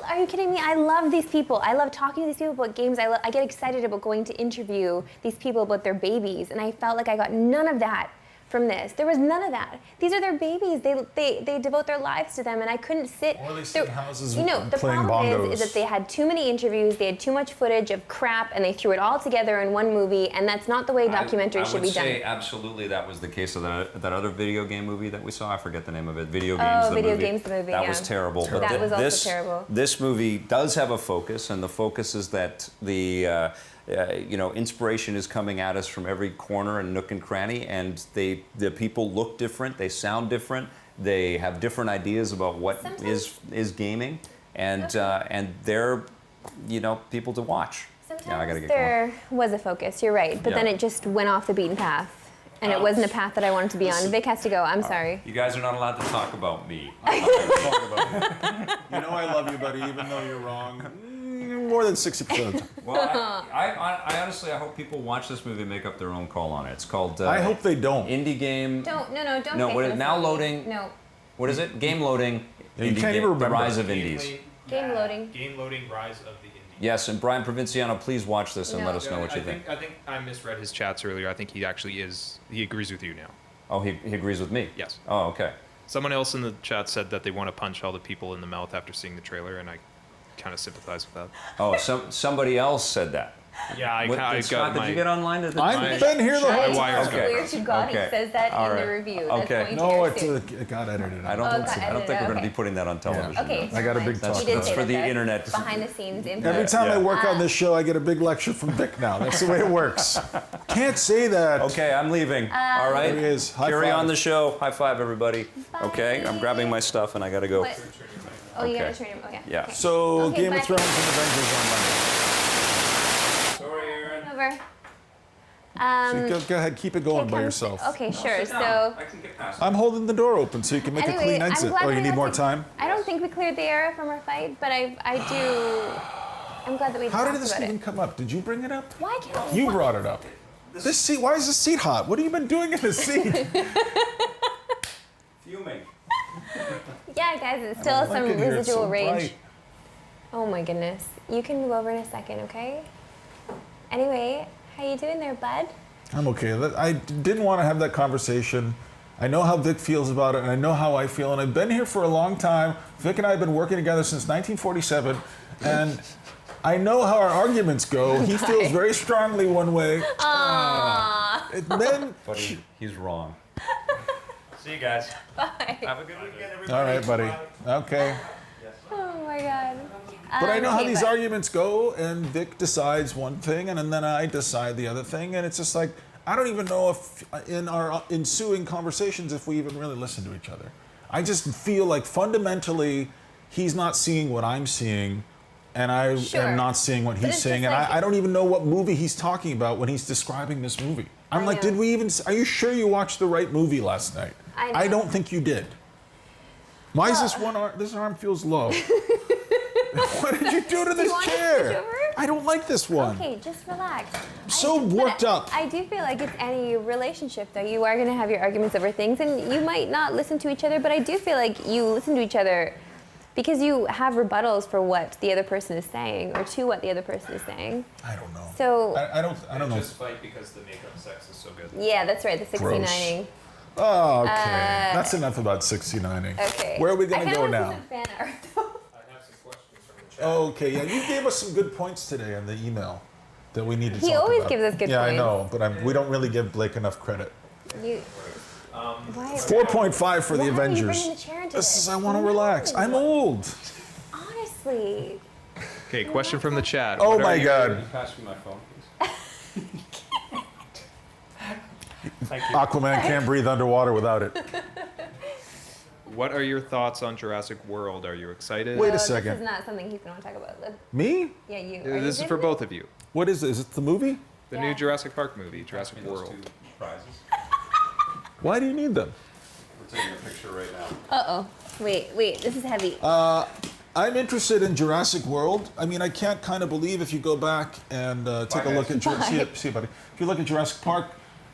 Speaker 3: are you kidding me? I love these people. I love talking to these people about games. I get excited about going to interview these people about their babies, and I felt like I got none of that from this. There was none of that. These are their babies. They devote their lives to them, and I couldn't sit.
Speaker 4: Or they sit in houses
Speaker 3: the
Speaker 4: playing
Speaker 3: problem is
Speaker 4: bongos.
Speaker 3: that they had too many interviews. They had too much footage of crap, and they threw it all together in one movie. And that's not the way documentaries should be
Speaker 2: I would say
Speaker 3: done.
Speaker 2: absolutely that was the case of that other video game movie that we saw. I forget the name of it. Video
Speaker 3: Oh,
Speaker 2: Games,
Speaker 3: Games, the movie,
Speaker 2: That
Speaker 3: yeah.
Speaker 2: was terrible. But
Speaker 3: That was also
Speaker 2: this,
Speaker 3: terrible.
Speaker 2: This movie does have a focus, and the focus is that the inspiration is coming at us from every corner and nook and cranny, and the people look different, they sound different, they have different ideas about what is gaming, and they're people to watch.
Speaker 3: Sometimes
Speaker 2: I gotta get
Speaker 3: there was a focus, you're right, but then
Speaker 2: Yeah.
Speaker 3: it just went off the beaten path. And it wasn't a path that I wanted to be on. Vic has to go, I'm sorry.
Speaker 2: You guys are not allowed to talk about me.
Speaker 4: You know I love you, buddy, even though you're wrong. More than 60% of the time.
Speaker 2: Well, I honestly, I hope people watch this movie and make up their own call on it. It's called
Speaker 4: I hope they don't.
Speaker 2: Indie Game.
Speaker 3: Don't
Speaker 2: No,
Speaker 3: pay
Speaker 2: what
Speaker 3: for
Speaker 2: is
Speaker 3: this
Speaker 2: now
Speaker 3: movie.
Speaker 2: loading?
Speaker 3: No.
Speaker 2: What is it? Gameloading.
Speaker 4: Yeah, you
Speaker 2: Indie
Speaker 4: can't
Speaker 2: Game,
Speaker 4: even
Speaker 2: The
Speaker 4: remember.
Speaker 2: Rise of Indies.
Speaker 3: Game loading.
Speaker 5: Game loading, Rise of the Indies.
Speaker 2: Yes, and Brian Provinciano, please watch this and
Speaker 3: No.
Speaker 2: let us know what you
Speaker 5: I
Speaker 2: think.
Speaker 5: think I misread his chats earlier. I think he actually he agrees with you now.
Speaker 2: Oh, he agrees with me?
Speaker 5: Yes.
Speaker 2: Oh, okay.
Speaker 5: Someone else in the chat said that they want to punch all the people in the mouth after seeing the trailer, and I kind of sympathize with that.
Speaker 2: Oh, somebody else said that.
Speaker 5: Yeah, I
Speaker 2: Scott,
Speaker 5: got
Speaker 2: did
Speaker 5: my...
Speaker 2: you get online?
Speaker 4: I've been here the
Speaker 5: My
Speaker 4: whole
Speaker 5: wires
Speaker 4: time.
Speaker 5: got
Speaker 3: Where to God
Speaker 2: Okay.
Speaker 3: he says that
Speaker 2: All
Speaker 3: in
Speaker 2: right.
Speaker 3: the review. That's
Speaker 2: Okay.
Speaker 3: going to
Speaker 4: No,
Speaker 3: your
Speaker 4: it
Speaker 3: suit.
Speaker 4: got edited.
Speaker 2: I don't
Speaker 3: Oh,
Speaker 2: think
Speaker 3: got
Speaker 2: so. I don't think
Speaker 3: edited,
Speaker 2: we're going to
Speaker 3: okay.
Speaker 2: be putting that on television.
Speaker 3: Okay.
Speaker 4: I got a big
Speaker 3: never mind.
Speaker 4: talk.
Speaker 3: He did
Speaker 2: That's
Speaker 3: say
Speaker 2: for
Speaker 3: that,
Speaker 2: the
Speaker 3: that's
Speaker 2: internet.
Speaker 3: Behind the scenes info.
Speaker 4: Every time I
Speaker 2: Yeah.
Speaker 4: work on this show, I get a big lecture from Vic now. That's the way it works. Can't say that.
Speaker 2: Okay, I'm leaving. All right.
Speaker 4: There he is. High
Speaker 2: Carry
Speaker 4: five.
Speaker 2: on the show. High five, everybody. Okay, I'm grabbing my stuff and I got to go.
Speaker 3: What? Oh, you
Speaker 2: Okay.
Speaker 3: gotta turn him. Okay.
Speaker 2: Yeah.
Speaker 3: Okay.
Speaker 4: So,
Speaker 3: Okay,
Speaker 4: Game
Speaker 3: bye.
Speaker 4: of Thrones and Avengers on
Speaker 2: Sorry, Aaron.
Speaker 3: Over.
Speaker 4: Monday. Go ahead, keep it going by
Speaker 3: come
Speaker 4: yourself.
Speaker 3: Okay, sure.
Speaker 2: Sit down.
Speaker 3: So,
Speaker 2: I can get past
Speaker 4: I'm holding the door open so you can make a
Speaker 3: anyway,
Speaker 4: clean
Speaker 3: I'm
Speaker 4: exit.
Speaker 3: glad
Speaker 4: Oh,
Speaker 3: that
Speaker 4: you
Speaker 3: we
Speaker 4: need
Speaker 3: got
Speaker 4: more
Speaker 3: to-
Speaker 4: time?
Speaker 3: I don't think we cleared the air from our fight, but I'm glad that we
Speaker 4: How
Speaker 3: talked
Speaker 4: did this
Speaker 3: about
Speaker 4: even
Speaker 3: it.
Speaker 4: come up? Did you bring it up?
Speaker 3: Why can't
Speaker 4: You brought it up. This seat, why is this seat hot? What have you been doing in this seat?
Speaker 2: Fuming.
Speaker 3: Yeah, guys, it's still
Speaker 4: like
Speaker 3: some
Speaker 4: it here, it's
Speaker 3: residual
Speaker 4: so
Speaker 3: rage.
Speaker 4: bright.
Speaker 3: Oh my goodness. You can move over in a second, okay? Anyway, how you doing there, bud?
Speaker 4: I'm okay. I didn't want to have that conversation. I know how Vic feels about it, and I know how I feel, and I've been here for a long time. Vic and I have been working together since 1947, and I know how our arguments go. He feels very strongly one way. And then,
Speaker 2: But he's wrong.
Speaker 5: See you guys.
Speaker 3: Bye.
Speaker 5: Have a good weekend, everybody.
Speaker 4: all right, buddy. Okay.
Speaker 3: Oh my god.
Speaker 4: But I know how
Speaker 3: Okay,
Speaker 4: these
Speaker 3: but-
Speaker 4: arguments go, and Vic decides one thing, and then I decide the other thing, and it's just like, I don't even know if in our ensuing conversations if we even really listen to each other. I just feel like fundamentally he's not seeing what I'm seeing, and I
Speaker 3: Sure.
Speaker 4: am not seeing what
Speaker 3: But
Speaker 4: he's
Speaker 3: it's
Speaker 4: saying,
Speaker 3: just
Speaker 4: and
Speaker 3: like-
Speaker 4: I don't even know what movie he's talking about when he's describing this movie. I'm
Speaker 3: I
Speaker 4: like,
Speaker 3: know.
Speaker 4: did we even? Are you sure you watched the right movie last night?
Speaker 3: I know.
Speaker 4: I don't think you did. Why is
Speaker 3: Well-
Speaker 4: this one arm? This arm feels low. What did you do to
Speaker 3: Do
Speaker 4: this
Speaker 3: you want to switch
Speaker 4: chair?
Speaker 3: over?
Speaker 4: I don't like this one.
Speaker 3: Okay, just relax.
Speaker 4: So worked up.
Speaker 3: I do feel like it's any relationship, though. You are going to have your arguments over things, and you might not listen to each other, but I do feel like you listen to each other because you have rebuttals for what the other person is saying or to what the other person is saying.
Speaker 4: I don't know.
Speaker 3: So,
Speaker 4: I don't know.
Speaker 5: Just fight because the makeup sex is so good.
Speaker 3: yeah, that's right, the 69ing.
Speaker 4: Oh, okay. That's enough about 69ing.
Speaker 3: Okay.
Speaker 4: Where are we going to go now?
Speaker 3: I kind of fan art, though.
Speaker 5: I have some questions from the chat.
Speaker 4: Okay, yeah, you gave us some good points today in the email that we need to
Speaker 3: He
Speaker 4: talk about.
Speaker 3: always gives us good
Speaker 4: Yeah,
Speaker 3: points.
Speaker 4: I know, but we don't really give Blake enough credit.
Speaker 3: You, why?
Speaker 4: 4.5 for the
Speaker 3: Why are you
Speaker 4: Avengers.
Speaker 3: bringing the chair into
Speaker 4: This
Speaker 3: this?
Speaker 4: is I want to relax. I'm old.
Speaker 3: Honestly.
Speaker 5: Okay, question from the chat.
Speaker 4: Oh
Speaker 5: What are
Speaker 4: my
Speaker 5: your-
Speaker 4: God.
Speaker 2: Can you pass me my phone, please?
Speaker 5: Thank you.
Speaker 4: Aquaman can't breathe underwater without it.
Speaker 5: What are your thoughts on Jurassic World? Are you excited?
Speaker 4: Wait a
Speaker 3: This
Speaker 4: second.
Speaker 3: is not something he's going to talk about. Look,
Speaker 4: Me?
Speaker 3: yeah, you.
Speaker 5: This is for both of you.
Speaker 4: What is it? Is it the movie?
Speaker 5: The
Speaker 3: Yeah.
Speaker 5: new Jurassic Park movie,
Speaker 2: Pass
Speaker 5: Jurassic
Speaker 2: me those
Speaker 5: World.
Speaker 2: two prizes.
Speaker 4: Why do you need them?
Speaker 2: We're taking a picture right now.
Speaker 3: Uh-oh. Wait, this is heavy.
Speaker 4: I'm interested in Jurassic World. I mean, I can't kind of believe if you go back and take a
Speaker 2: Bye,
Speaker 4: look at
Speaker 2: guys.
Speaker 4: see you, buddy. If you look at Jurassic Park,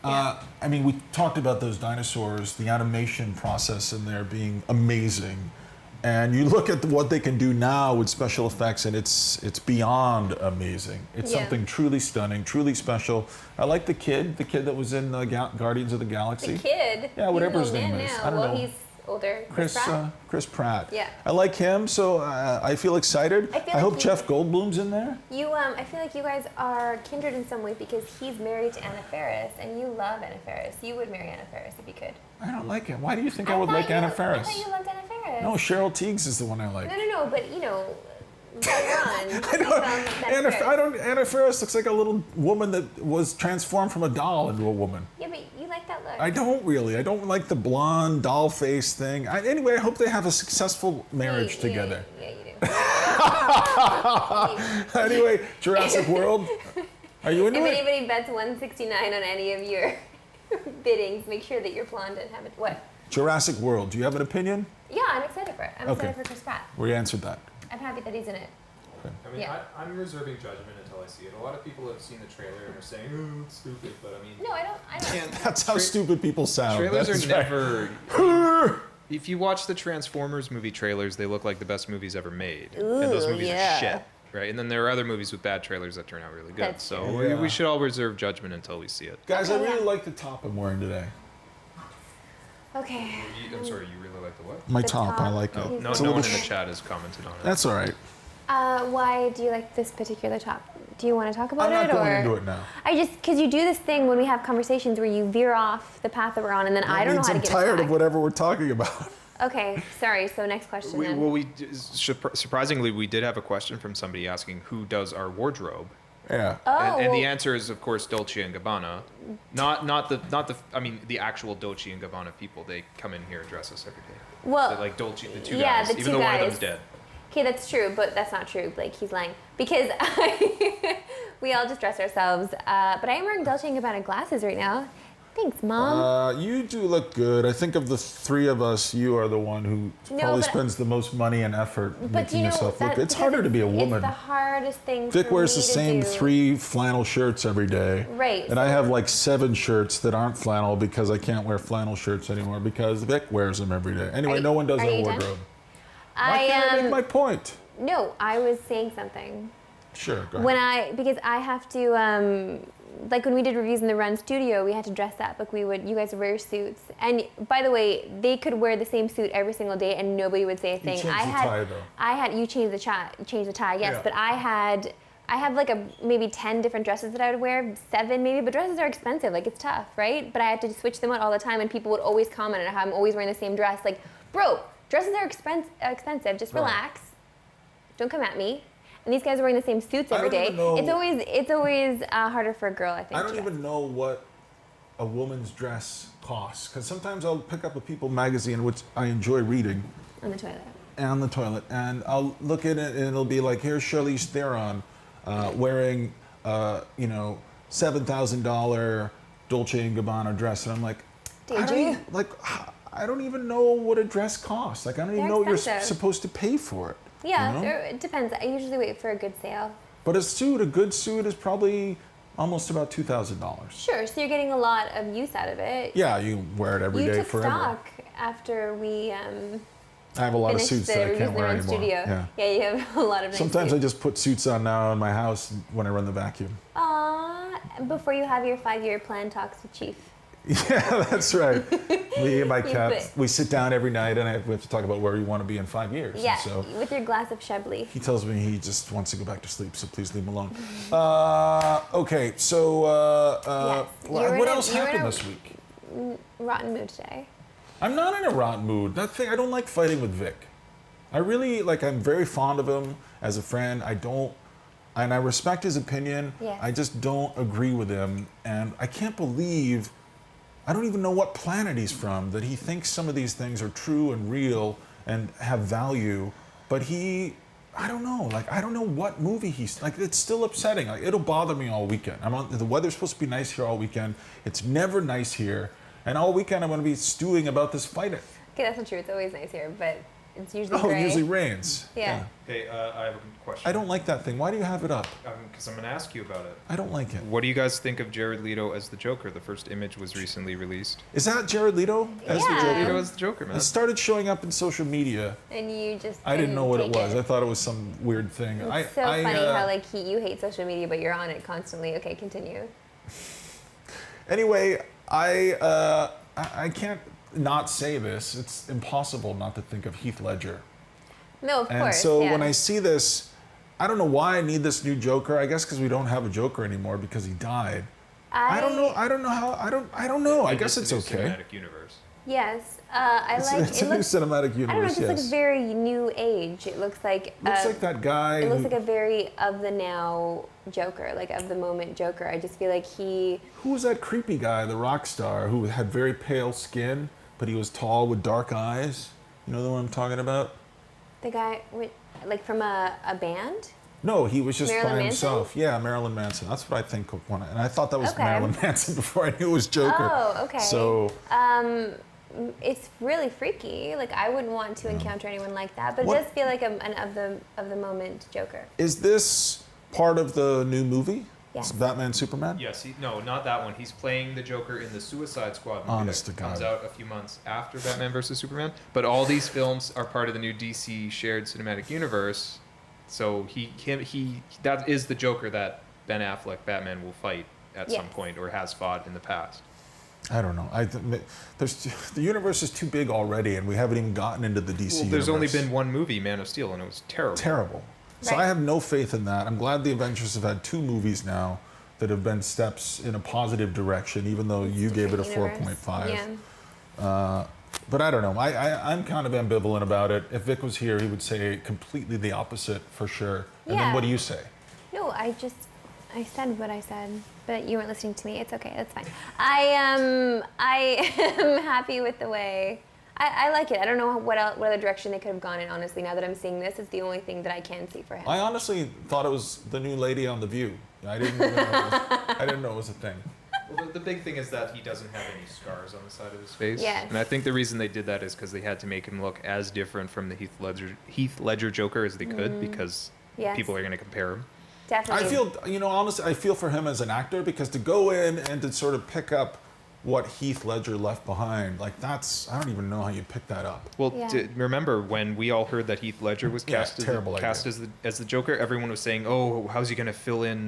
Speaker 4: I mean, we talked about those dinosaurs, the animation process in there being amazing, and you look at what they can do now with special effects, and it's beyond amazing. It's
Speaker 3: Yeah.
Speaker 4: something truly stunning, truly special. I like the kid that was in Guardians of the Galaxy.
Speaker 3: The kid.
Speaker 4: Yeah, whatever
Speaker 3: he's
Speaker 4: his
Speaker 3: an old
Speaker 4: name
Speaker 3: man
Speaker 4: is.
Speaker 3: now.
Speaker 4: I don't
Speaker 3: well,
Speaker 4: know.
Speaker 3: he's older.
Speaker 4: Chris Pratt.
Speaker 3: Yeah.
Speaker 4: I like him, so I feel excited.
Speaker 3: I feel
Speaker 4: I
Speaker 3: like
Speaker 4: hope
Speaker 3: he-
Speaker 4: Jeff Goldblum's in there.
Speaker 3: I feel like you guys are kindred in some way because he's married to Anna Faris, and you love Anna Faris. You would marry Anna Faris if you could.
Speaker 4: I don't like him. Why do you think I would
Speaker 3: thought
Speaker 4: like
Speaker 3: you-
Speaker 4: Anna
Speaker 3: I
Speaker 4: Faris?
Speaker 3: thought you loved Anna Faris.
Speaker 4: No, Cheryl Tiegs is the one I like.
Speaker 3: No, but later on,
Speaker 4: Anna Faris looks like a little woman that was transformed from a doll into a woman.
Speaker 3: Yeah, but you like that look.
Speaker 4: I don't really. I don't like the blonde doll face thing. Anyway, I hope they have a successful marriage together.
Speaker 3: Yeah, you do.
Speaker 4: Anyway, Jurassic World. Are you into
Speaker 3: If
Speaker 4: it?
Speaker 3: anybody bets 169 on any of your biddings, make sure that you're blonde and have it. What?
Speaker 4: Jurassic World. Do you have an opinion?
Speaker 3: Yeah, I'm excited for it. I'm
Speaker 4: Okay.
Speaker 3: excited for Chris Pratt.
Speaker 4: We answered that.
Speaker 3: I'm happy that he's in it.
Speaker 5: I mean,
Speaker 3: Yeah.
Speaker 5: I'm reserving judgment until I see it. A lot of people have seen the trailer and are saying, "Oh, it's stupid," but I mean,
Speaker 3: No, I don't.
Speaker 4: That's how stupid people sound.
Speaker 5: trailers
Speaker 4: That's
Speaker 5: are
Speaker 4: right.
Speaker 5: never. If you watch the Transformers movie trailers, they look like the best movies ever made, and those
Speaker 3: Ooh,
Speaker 5: movies
Speaker 3: yeah.
Speaker 5: are shit, right? And then there are other movies with bad trailers that turn out really good.
Speaker 3: That's
Speaker 5: So
Speaker 3: true.
Speaker 5: we,
Speaker 4: Yeah.
Speaker 5: we should all reserve judgment until we see it.
Speaker 4: Guys, I
Speaker 3: Okay,
Speaker 4: really
Speaker 3: yeah.
Speaker 4: like the top I'm wearing today.
Speaker 3: Okay.
Speaker 5: I'm sorry, you really like the what?
Speaker 4: My
Speaker 3: The
Speaker 4: top, I
Speaker 3: top.
Speaker 4: like
Speaker 5: Oh,
Speaker 4: it.
Speaker 5: no,
Speaker 4: It's a
Speaker 5: no
Speaker 4: little
Speaker 5: one in the
Speaker 4: sh-
Speaker 5: chat has commented on it.
Speaker 4: That's all right.
Speaker 3: Why do you like this particular top? Do you want to talk about
Speaker 4: I'm not
Speaker 3: it,
Speaker 4: going
Speaker 3: or
Speaker 4: into it now.
Speaker 3: I just because you do this thing when we have conversations where you veer off the path that we're on, and then I don't know
Speaker 4: means
Speaker 3: how to
Speaker 4: I'm
Speaker 3: get
Speaker 4: tired
Speaker 3: us
Speaker 4: of
Speaker 3: back.
Speaker 4: whatever we're talking about.
Speaker 3: Okay, sorry. So next question then.
Speaker 5: Surprisingly, we did have a question from somebody asking who does our wardrobe.
Speaker 3: and
Speaker 4: Yeah.
Speaker 5: And the
Speaker 3: well,
Speaker 5: answer is, of course, Dolce and Gabbana. Not the. I mean, the actual Dolce and Gabbana people. They come in here and dress us every day.
Speaker 3: well,
Speaker 5: But like Dolce, the two
Speaker 3: yeah,
Speaker 5: guys,
Speaker 3: the
Speaker 5: even
Speaker 3: two
Speaker 5: though one of
Speaker 3: guys.
Speaker 5: them's dead.
Speaker 3: Okay, that's true, but that's not true. Blake, he's lying because we all just dress ourselves. But I am wearing Dolce and Gabbana glasses right now. Thanks, Mom.
Speaker 4: You do look good. I think of the three of us, you are the one who
Speaker 3: No,
Speaker 4: probably
Speaker 3: but-
Speaker 4: spends the most money and effort
Speaker 3: But
Speaker 4: making
Speaker 3: you know
Speaker 4: yourself look
Speaker 3: that
Speaker 4: good. It's
Speaker 3: because
Speaker 4: harder to be a woman.
Speaker 3: It's the hardest thing.
Speaker 4: Vic
Speaker 3: for
Speaker 4: wears
Speaker 3: me
Speaker 4: the
Speaker 3: to
Speaker 4: same
Speaker 3: do.
Speaker 4: 3 flannel shirts every day.
Speaker 3: Right,
Speaker 4: And I
Speaker 3: so-
Speaker 4: have like 7 shirts that aren't flannel because I can't wear flannel shirts anymore because Vic wears them every day. Anyway,
Speaker 3: Are-
Speaker 4: no one does
Speaker 3: are
Speaker 4: our
Speaker 3: you done?
Speaker 4: wardrobe.
Speaker 3: I
Speaker 4: Why can't I
Speaker 3: am.
Speaker 4: make my point?
Speaker 3: No, I was saying something.
Speaker 4: Sure, go ahead.
Speaker 3: Because I have to, like when we did reviews in the Run studio, we had to dress up. Like you guys would wear suits. And by the way, they could wear the same suit every single day and nobody would say a thing.
Speaker 4: changed the tie, though.
Speaker 3: You changed the tie, yes.
Speaker 4: Yeah.
Speaker 3: But I have like maybe 10 different dresses that I would wear, 7 maybe, but dresses are expensive, like it's tough, right? But I had to switch them out all the time and people would always comment on how I'm always wearing the same dress. Like, bro, dresses are expensive, just
Speaker 4: Right.
Speaker 3: relax. Don't come at me. And these guys are wearing the same suits
Speaker 4: I
Speaker 3: every
Speaker 4: don't
Speaker 3: day.
Speaker 4: even know-
Speaker 3: It's always harder for a girl, I think.
Speaker 4: I don't
Speaker 3: to
Speaker 4: even
Speaker 3: dress.
Speaker 4: know what a woman's dress costs because sometimes I'll pick up a People magazine, which I enjoy reading.
Speaker 3: On the toilet.
Speaker 4: and the toilet, and I'll look at it and it'll be like, here's Charlize Theron wearing, $7,000 Dolce & Gabbana dress, and I'm like, I don't even know what a dress costs. Like, I don't even know what you're supposed to pay for it.
Speaker 3: Yeah, it depends. I usually wait for a good sale.
Speaker 4: But a good suit is probably almost about $2,000.
Speaker 3: Sure, so you're getting a lot of use out of it.
Speaker 4: Yeah, you wear it every day forever.
Speaker 3: You took stock after we
Speaker 4: I have a lot of suits that I can't wear anymore.
Speaker 3: Studio. Yeah, you have a lot of nice
Speaker 4: Sometimes
Speaker 3: suits.
Speaker 4: I just put suits on now in my house when I run the vacuum.
Speaker 3: Aww, before you have your 5-year plan talks with Chief.
Speaker 4: Yeah, that's right. Me and my cat, we sit down every night and we have to talk about where we want to be in 5 years.
Speaker 3: Yeah,
Speaker 4: so
Speaker 3: with your glass of Chablis.
Speaker 4: he tells me he just wants to go back to sleep, so please leave him alone. Okay, so what else happened this week?
Speaker 3: Rotten mood today.
Speaker 4: I'm not in a rotten mood. I don't like fighting with Vic. I really, I'm very fond of him as a friend. And I respect his opinion.
Speaker 3: Yes.
Speaker 4: I just don't agree with him. And I can't believe, I don't even know what planet he's from, that he thinks some of these things are true and real and have value. But I don't know. I don't know what movie it's still upsetting. It'll bother me all weekend. The weather's supposed to be nice here all weekend. It's never nice here. And all weekend I'm going to be stewing about this fighting.
Speaker 3: Okay, that's not true. It's always nice here, but it's usually
Speaker 4: it
Speaker 3: gray.
Speaker 4: usually rains.
Speaker 3: Yeah.
Speaker 5: Hey, I have a question.
Speaker 4: I don't like that thing. Why do you have it up?
Speaker 5: Because I'm going to ask you about it.
Speaker 4: I don't like it.
Speaker 5: What do you guys think of Jared Leto as the Joker? The first image was recently released.
Speaker 4: Is that Jared Leto as the Joker?
Speaker 5: Leto as the Joker, man.
Speaker 4: It started showing up in social media.
Speaker 3: And you just
Speaker 4: I didn't know what it was. I thought it was some weird thing.
Speaker 3: It's so funny how you hate social media, but you're on it constantly. Okay, continue.
Speaker 4: Anyway, I can't not say this. It's impossible not to think of Heath Ledger.
Speaker 3: No, of course.
Speaker 4: And so when I see this, I don't know why I need this new Joker. I guess because we don't have a Joker anymore because he died. I don't know. I don't know. I guess it's okay.
Speaker 5: Cinematic universe.
Speaker 3: Yes,
Speaker 4: It's a new cinematic universe.
Speaker 3: I don't know. It looks like very new age. It looks like.
Speaker 4: Looks like that guy.
Speaker 3: It looks like a very of the now Joker, like of the moment Joker. I just feel like he.
Speaker 4: Who was that creepy guy, the rock star, who had very pale skin, but he was tall with dark eyes? You know the one I'm talking about?
Speaker 3: The guy, from a band?
Speaker 4: No, he was just
Speaker 3: Marilyn
Speaker 4: by himself.
Speaker 3: Manson?
Speaker 4: Yeah, Marilyn Manson. That's what I think of one. And I thought that was Marilyn Manson before I knew it was Joker.
Speaker 3: Oh, okay.
Speaker 4: So.
Speaker 3: It's really freaky. I wouldn't want to encounter anyone like that, but it does feel like an of the moment Joker.
Speaker 4: Is this part of the new movie?
Speaker 3: Yes.
Speaker 4: Batman Superman?
Speaker 5: Yes. No, not that one. He's playing the Joker in the Suicide Squad movie
Speaker 4: Honest
Speaker 5: that
Speaker 4: to
Speaker 5: comes
Speaker 4: God.
Speaker 5: out a few months after Batman vs Superman. But all these films are part of the new DC shared cinematic universe. So that is the Joker that Ben Affleck Batman will fight at some point or has fought in the past.
Speaker 4: I don't know. The universe is too big already, and we haven't even gotten into the DC universe.
Speaker 5: There's only been one movie, Man of Steel, and it was terrible.
Speaker 4: Terrible. So
Speaker 3: Right.
Speaker 4: I have no faith in that. I'm glad the Avengers have had 2 movies now that have been steps in a positive direction, even though you gave it a 4.5.
Speaker 3: Yeah.
Speaker 4: But I don't know. I'm kind of ambivalent about it. If Vic was here, he would say completely the opposit for sure. And then what do you say?
Speaker 3: No, I said what I said, but you weren't listening to me. It's okay. That's fine. I am happy with the way. I like it. I don't know what other direction they could have gone in. Honestly, now that I'm seeing this, it's the only thing that I can see for him.
Speaker 4: I honestly thought it was the new lady on The View. I didn't know it was a thing.
Speaker 5: Well, the big thing is that he doesn't have any scars on the side of his face.
Speaker 3: Yes.
Speaker 5: And I think the reason they did that is because they had to make him look as different from the Heath Ledger Joker as they could because people are going to compare him.
Speaker 3: Definitely.
Speaker 4: I feel, honestly, I feel for him as an actor because to go in and to sort of pick up what Heath Ledger left behind, I don't even know how you pick that up.
Speaker 5: Well, remember when we all heard that Heath Ledger was cast as the Joker, everyone was saying, "Oh, how's he going to fill in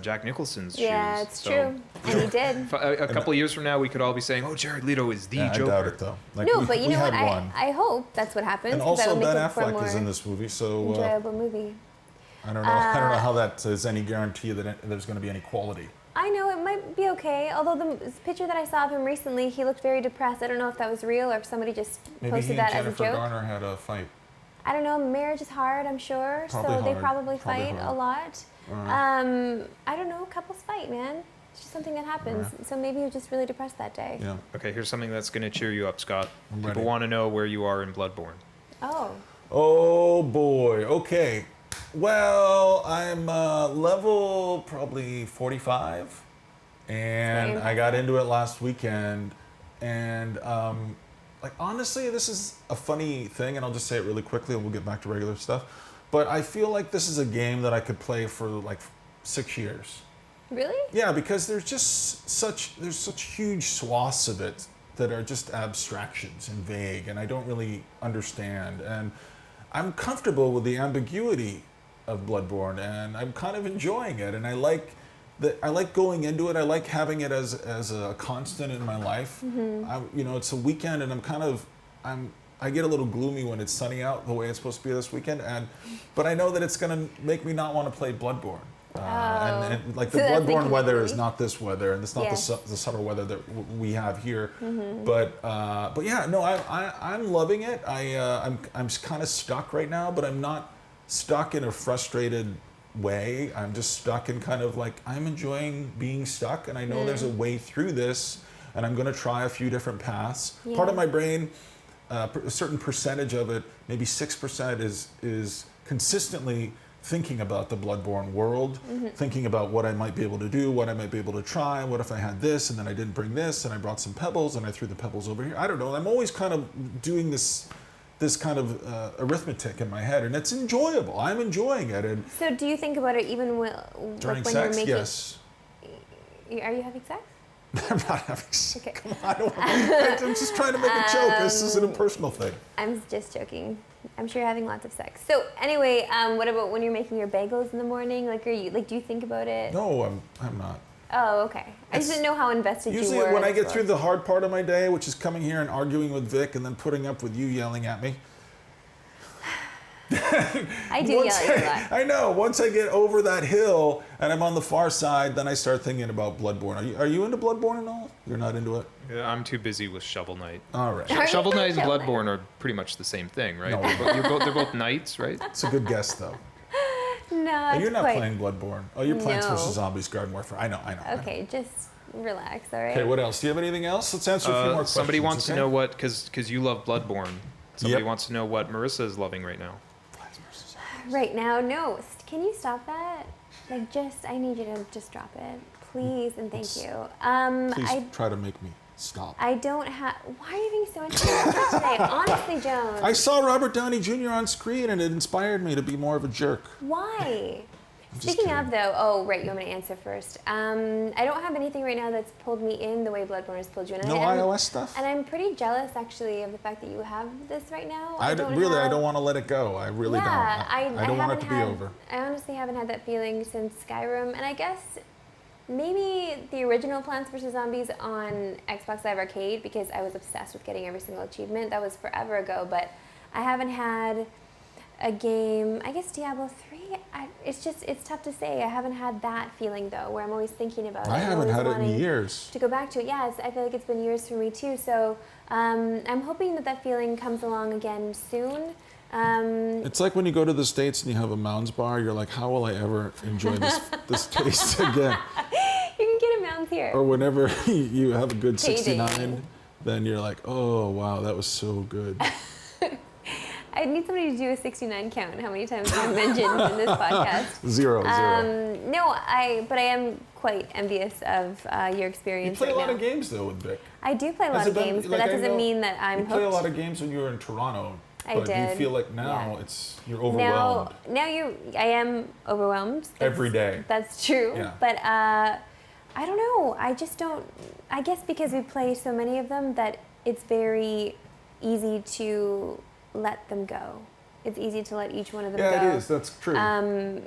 Speaker 5: Jack Nicholson's shoes?"
Speaker 3: Yeah, it's true, and he did.
Speaker 5: A couple of years from now, we could all be saying, "Oh, Jared Leto is the Joker."
Speaker 4: I doubt it though.
Speaker 3: No, but you know what? I hope that's what happens.
Speaker 4: And
Speaker 3: 'cause that
Speaker 4: also
Speaker 3: will make
Speaker 4: Ben
Speaker 3: it for a
Speaker 4: Affleck
Speaker 3: more
Speaker 4: is in this movie, so
Speaker 3: enjoyable movie.
Speaker 4: I don't know. I don't know how that is any guarantee that there's going to be any quality.
Speaker 3: I know it might be okay. Although the picture that I saw of him recently, he looked very depressed. I don't know if that was real or if somebody just posted that as a joke.
Speaker 4: Maybe he and Jennifer Garner had a fight.
Speaker 3: I don't know. Marriage is hard, I'm sure. They probably fight a lot. I don't know. Couples fight, man. It's just something that happens. So maybe he was just really depressed that day.
Speaker 4: Yeah.
Speaker 5: Okay, here's something that's going to cheer you up, Scott.
Speaker 4: I'm
Speaker 5: People
Speaker 4: ready.
Speaker 5: want to know where you are in Bloodborne.
Speaker 3: Oh.
Speaker 4: Oh boy. Okay. Well, I'm level probably 45, and
Speaker 3: Same.
Speaker 4: I got into it last weekend, and like honestly, this is a funny thing, and I'll just say it really quickly, and we'll get back to regular stuff. But I feel like this is a game that I could play for like 6 years.
Speaker 3: Really?
Speaker 4: Yeah, because there's such huge swaths of it that are just abstractions and vague, and I don't really understand. And I'm comfortable with the ambiguity of Bloodborne, and I'm kind of enjoying it. And I like going into it. I like having it as a constant in my life. It's a weekend, and I get a little gloomy when it's sunny out the way it's supposed to be this weekend, but I know that it's going to make me not want to play Bloodborne. And like the
Speaker 3: So that's
Speaker 4: Bloodborne
Speaker 3: making
Speaker 4: weather
Speaker 3: you
Speaker 4: is not this weather, and it's not
Speaker 3: Yes.
Speaker 4: the summer weather that we have here. But yeah, no, I'm loving it. I'm kind of stuck right now, but I'm not stuck in a frustrated way. I'm just stuck in kind of like I'm enjoying being stuck, and I know there's a way through this, and I'm going to try a few different paths.
Speaker 3: Yeah.
Speaker 4: Part of my brain, a certain percentage of it, maybe 6%, is consistently thinking about the Bloodborne world, thinking about what I might be able to do, what I might be able to try, what if I had this and then I didn't bring this and I brought some pebbles and I threw the pebbles over here. I don't know. I'm always kind of doing this kind of arithmetic in my head, and it's enjoyable. I'm enjoying it. And
Speaker 3: So do you think about it even
Speaker 4: during
Speaker 3: like when
Speaker 4: sex,
Speaker 3: you're making?
Speaker 4: yes.
Speaker 3: Are you having sex?
Speaker 4: I'm not having sex.
Speaker 3: Okay.
Speaker 4: Come on, I'm just trying to make a joke. This isn't a personal thing.
Speaker 3: I'm just joking. I'm sure you're having lots of sex. So anyway, what about when you're making your bagels in the morning? Like, do you think about it?
Speaker 4: No, I'm not.
Speaker 3: Oh, okay. I just didn't know how invested you were.
Speaker 4: Usually when I get through
Speaker 3: the.
Speaker 4: the hard part of my day, which is coming here and arguing with Vic and then putting up with you yelling at me.
Speaker 3: I do yell at you a lot.
Speaker 4: I know. Once I get over that hill and I'm on the far side, then I start thinking about Bloodborne. Are you into Bloodborne at all? You're not into it?
Speaker 5: Yeah, I'm too busy with Shovel Knight.
Speaker 4: All right.
Speaker 3: Are you
Speaker 5: Shovel Knight and
Speaker 3: Shovel
Speaker 5: Bloodborne are pretty much the same thing, right?
Speaker 4: No.
Speaker 5: They're both knights, right?
Speaker 4: It's a good guess, though.
Speaker 3: No,
Speaker 4: And you're not
Speaker 3: quite.
Speaker 4: playing Bloodborne. Oh, you're Plants
Speaker 3: No.
Speaker 4: vs. Zombies Garden Warfare. I know.
Speaker 3: Okay, just relax, all right?
Speaker 4: Okay, what else? Do you have anything else? Let's answer a few more questions.
Speaker 5: Somebody wants to
Speaker 4: okay?
Speaker 5: know what, because you love Bloodborne. Somebody
Speaker 4: Yep.
Speaker 5: wants to know what Marissa is loving right now.
Speaker 3: Right now, no. Can you stop that? Like, I need you to just drop it, please, and thank you.
Speaker 4: Please try to make me stop.
Speaker 3: I don't have. Why are you being so intelligent today? Honestly, Jones.
Speaker 4: I saw Robert Downey Jr. on screen and it inspired me to be more of a jerk.
Speaker 3: Why?
Speaker 4: just
Speaker 3: Speaking of,
Speaker 4: kidding.
Speaker 3: though, oh, right, you want me to answer first. I don't have anything right now that's pulled me in the way Bloodborne has pulled you in.
Speaker 4: No
Speaker 3: I'm-
Speaker 4: iOS stuff?
Speaker 3: And I'm pretty jealous, actually, of the fact that you have this right now.
Speaker 4: I don't want to let it go. I really don't. I don't want it to be over.
Speaker 3: I honestly haven't had that feeling since Skyrim, and I guess maybe the original Plants vs. Zombies on Xbox Live Arcade, because I was obsessed with getting every single achievement. That was forever ago, but I haven't had a game. I guess Diablo 3. It's tough to say. I haven't had that feeling though, where I'm always thinking about it.
Speaker 4: I
Speaker 3: and
Speaker 4: haven't
Speaker 3: always
Speaker 4: had it in
Speaker 3: wanting
Speaker 4: years.
Speaker 3: to go back to it. Yeah, I feel like it's been years for me too. So I'm hoping that feeling comes along again soon.
Speaker 4: It's like when you go to the States and you have a Mounds bar, you're like, how will I ever enjoy this taste again?
Speaker 3: You can get a Mounds here.
Speaker 4: Or whenever you have a good
Speaker 3: Payday.
Speaker 4: 69, then you're like, oh, wow, that was so good.
Speaker 3: I need somebody to do a 69 count. How many times have you mentioned in this podcast?
Speaker 4: Zero.
Speaker 3: No, but I am quite envious of your
Speaker 4: You
Speaker 3: experience
Speaker 4: play
Speaker 3: right
Speaker 4: a lot
Speaker 3: now.
Speaker 4: of games, though, with Vic.
Speaker 3: I do play a lot
Speaker 4: Has it
Speaker 3: of
Speaker 4: been-
Speaker 3: games, but
Speaker 4: like,
Speaker 3: that
Speaker 4: I
Speaker 3: doesn't
Speaker 4: know
Speaker 3: mean that I'm
Speaker 4: You
Speaker 3: hooked.
Speaker 4: play a lot of games when you were in Toronto.
Speaker 3: I
Speaker 4: But
Speaker 3: did,
Speaker 4: you feel like now
Speaker 3: yeah.
Speaker 4: you're overwhelmed.
Speaker 3: I am overwhelmed.
Speaker 4: Every day.
Speaker 3: That's true.
Speaker 4: Yeah.
Speaker 3: But I don't know. I just don't. I guess because we play so many of them that it's very easy to let them go. It's easy to let each one of them go.
Speaker 4: Yeah, it is. That's true.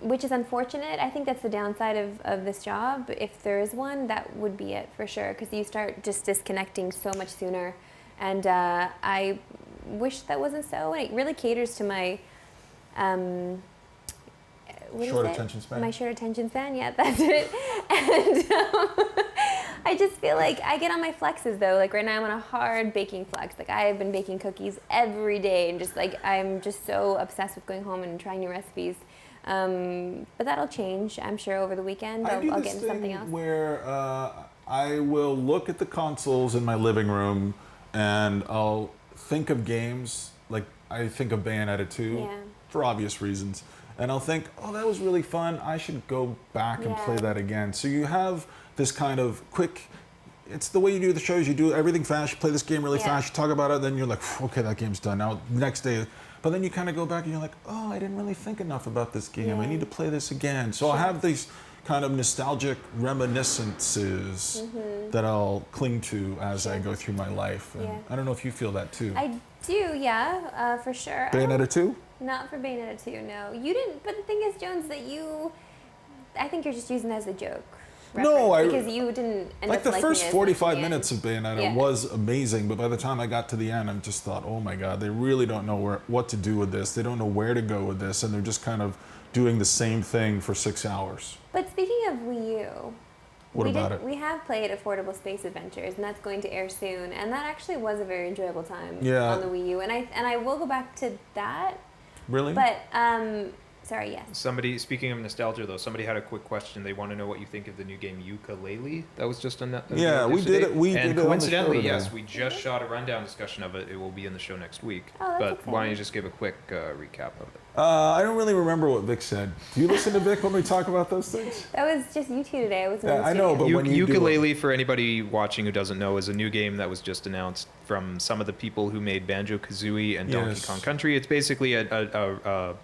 Speaker 3: Which is unfortunate. I think that's the downside of this job. If there is one, that would be it for sure. Because you start just disconnecting so much sooner. And I wish that wasn't so. And it really caters to my what is
Speaker 4: Short
Speaker 3: it?
Speaker 4: attention span?
Speaker 3: My short attention span, yeah, that's it. And I just feel like I get on my flexes though. Like right now I'm on a hard baking flex. Like I have been baking cookies every day and just like I'm just so obsessed with going home and trying new recipes. But that'll change, I'm sure, over the weekend.
Speaker 4: I do
Speaker 3: I'll
Speaker 4: this
Speaker 3: get into something
Speaker 4: thing
Speaker 3: else.
Speaker 4: where I will look at the consoles in my living room and I'll think of games like I think of Bayonetta 2
Speaker 3: Yeah.
Speaker 4: for obvious reasons. And I'll think, oh, that was really fun. I should go back and play that again. So you have this kind of quick, it's the way you do the shows. You do everything fast. You play this game really fast. You talk about it. Then you're like, okay, that game's done. Now, next day. But then you kind of go back and you're like, oh, I didn't really think enough about this game. I need to play this again. So I have these kind of nostalgic reminiscences that I'll cling to as I go through my life. And I don't know if you feel that too.
Speaker 3: I do, yeah, for sure.
Speaker 4: Bayonetta 2?
Speaker 3: Not for Bayonetta 2, no. You didn't, but the thing is, Jones, that I think you're just using that as a joke.
Speaker 4: No,
Speaker 3: because you didn't end
Speaker 4: like
Speaker 3: up
Speaker 4: the
Speaker 3: liking
Speaker 4: first
Speaker 3: it as
Speaker 4: 45
Speaker 3: much at the
Speaker 4: minutes of
Speaker 3: end.
Speaker 4: Bayonetta was amazing, but by the time I got to the end, I just thought, oh my God, they really don't know what to do with this. They don't know where to go with this, and they're just kind of doing the same thing for 6 hours.
Speaker 3: But speaking of Wii U,
Speaker 4: What about it?
Speaker 3: We have played Affordable Space Adventures, and that's going to air soon, and that actually was a very enjoyable time on the Wii U, and I will go back to that.
Speaker 4: Really?
Speaker 3: But sorry, yes.
Speaker 5: Speaking of nostalgia, though, somebody had a quick question. They want to know what you think of the new game Yooka-Laylee that was just on.
Speaker 4: Yeah, we did it. We
Speaker 5: and
Speaker 4: did it
Speaker 5: coincidentally,
Speaker 4: on the show
Speaker 5: yes,
Speaker 4: today.
Speaker 5: we just shot a rundown discussion of it. It will be in the show next week.
Speaker 3: Oh, that's
Speaker 5: but
Speaker 3: exciting.
Speaker 5: why don't you just give a quick recap of it?
Speaker 4: I don't really remember what Vic said. Do you listen to Vic when we talk about those things?
Speaker 3: That was just you two today. I wasn't in the
Speaker 4: I know,
Speaker 3: studio.
Speaker 4: but when you do it-
Speaker 5: Yooka-Laylee, for anybody watching who doesn't know, is a new game that was just announced from some of the people who made Banjo-Kazooie and Donkey
Speaker 4: Yes.
Speaker 5: Kong Country. It's basically a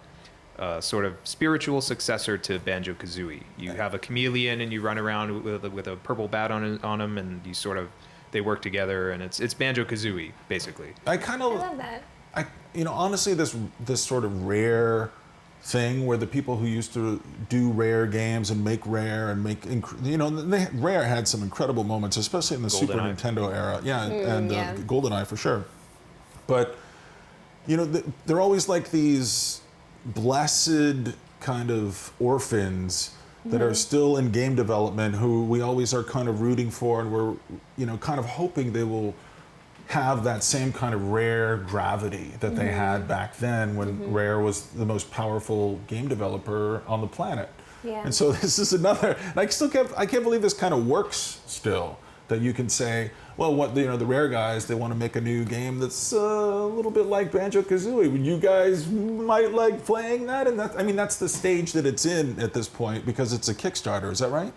Speaker 5: sort of spiritual successor to Banjo-Kazooie. You have a chameleon and you run around with a purple bat on him, and they work together, and it's Banjo-Kazooie basically.
Speaker 4: I kind
Speaker 3: I
Speaker 4: of,
Speaker 3: love that.
Speaker 4: honestly, this sort of rare thing where the people who used to do Rare games and make Rare and make, Rare had some incredible moments, especially in the Super
Speaker 5: GoldenEye.
Speaker 4: Nintendo era. Yeah, and
Speaker 3: yeah.
Speaker 4: GoldenEye for sure. But, they're always like these blessed kind of orphans that are still in game development who we always are kind of rooting for, and we're, kind of hoping they will have that same kind of Rare gravity that they had back then when Rare was the most powerful game developer on the planet.
Speaker 3: Yeah.
Speaker 4: And so this is another, and I can't believe this kind of works still, that you can say, well, the Rare guys, they want to make a new game that's a little bit like Banjo-Kazooie. You guys might like playing that, and that's the stage that it's in at this point because it's a Kickstarter. Is that right?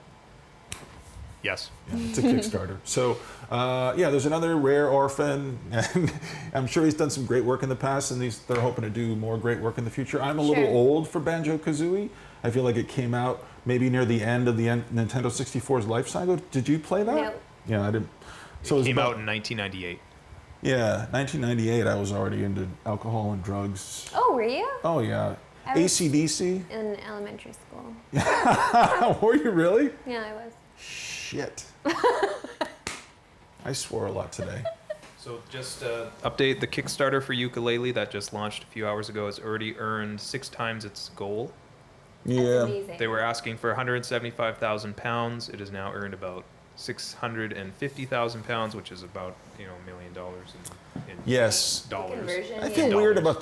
Speaker 5: Yes.
Speaker 4: Yeah, it's a Kickstarter. So, there's another Rare orphan, and I'm sure he's done some great work in the past, and they're hoping to do more great work in the future. I'm a little old for Banjo-Kazooie. I feel like it came out maybe near the end of the Nintendo 64's life cycle. Did you play that?
Speaker 3: No.
Speaker 4: Yeah, I didn't. So
Speaker 5: It
Speaker 4: was
Speaker 5: came
Speaker 4: about,
Speaker 5: out in 1998.
Speaker 4: Yeah, 1998. I was already into alcohol and drugs.
Speaker 3: Oh, were you?
Speaker 4: Oh yeah,
Speaker 3: I was-
Speaker 4: AC/DC.
Speaker 3: In elementary school.
Speaker 4: Were you really?
Speaker 3: Yeah, I was.
Speaker 4: Shit. I swore a lot today.
Speaker 5: So just update, the Kickstarter for Yooka-Laylee that just launched a few hours ago has already earned 6 times its goal.
Speaker 3: That's
Speaker 4: Yeah.
Speaker 3: amazing.
Speaker 5: They were asking for £175,000. It has now earned about £650,000, which is about $1 million in
Speaker 4: Yes.
Speaker 5: dollars.
Speaker 3: Conversion,
Speaker 4: I
Speaker 3: yeah.
Speaker 4: feel weird
Speaker 5: Dollars.
Speaker 4: about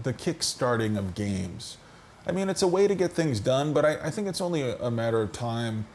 Speaker 4: the kickstarting of games. I mean, it's a way to get things done, but I think it's only a matter of time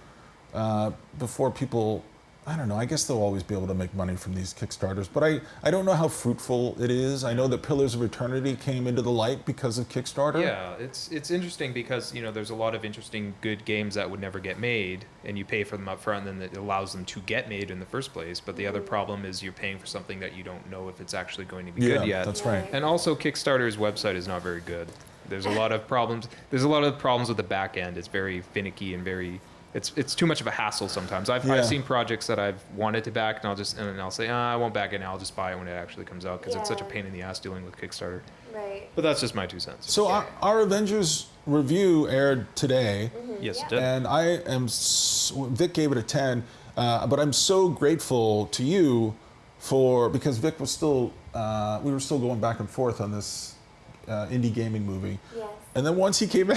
Speaker 4: before people, I don't know, I guess they'll always be able to make money from these Kickstarters, but I don't know how fruitful it is. I know that Pillars of Eternity came into the light because of Kickstarter.
Speaker 5: Yeah, it's interesting because there's a lot of interesting good games that would never get made, and you pay for them up front, and then it allows them to get made in the first place. But the other problem is you're paying for something that you don't know if it's actually going to be
Speaker 4: Yeah,
Speaker 5: good yet.
Speaker 4: that's right.
Speaker 5: And also, Kickstarter's website is not very good. There's a lot of problems. There's a lot of problems with the back end. It's very finicky and very. It's too much of a hassle sometimes. I've seen projects that I've wanted to back, and I'll say, I won't back it now. I'll just buy it when it actually comes out because it's such a
Speaker 3: Yeah.
Speaker 5: pain in the ass dealing with Kickstarter.
Speaker 3: Right.
Speaker 5: But that's just my 2 cents.
Speaker 4: So our Avengers review aired today.
Speaker 5: Yes,
Speaker 3: Yeah.
Speaker 5: it did.
Speaker 4: And I am, Vic gave it a 10, but I'm so grateful to you because Vic was still, we were still going back and forth on this indie gaming movie.
Speaker 3: Yes.
Speaker 4: And then once he came in,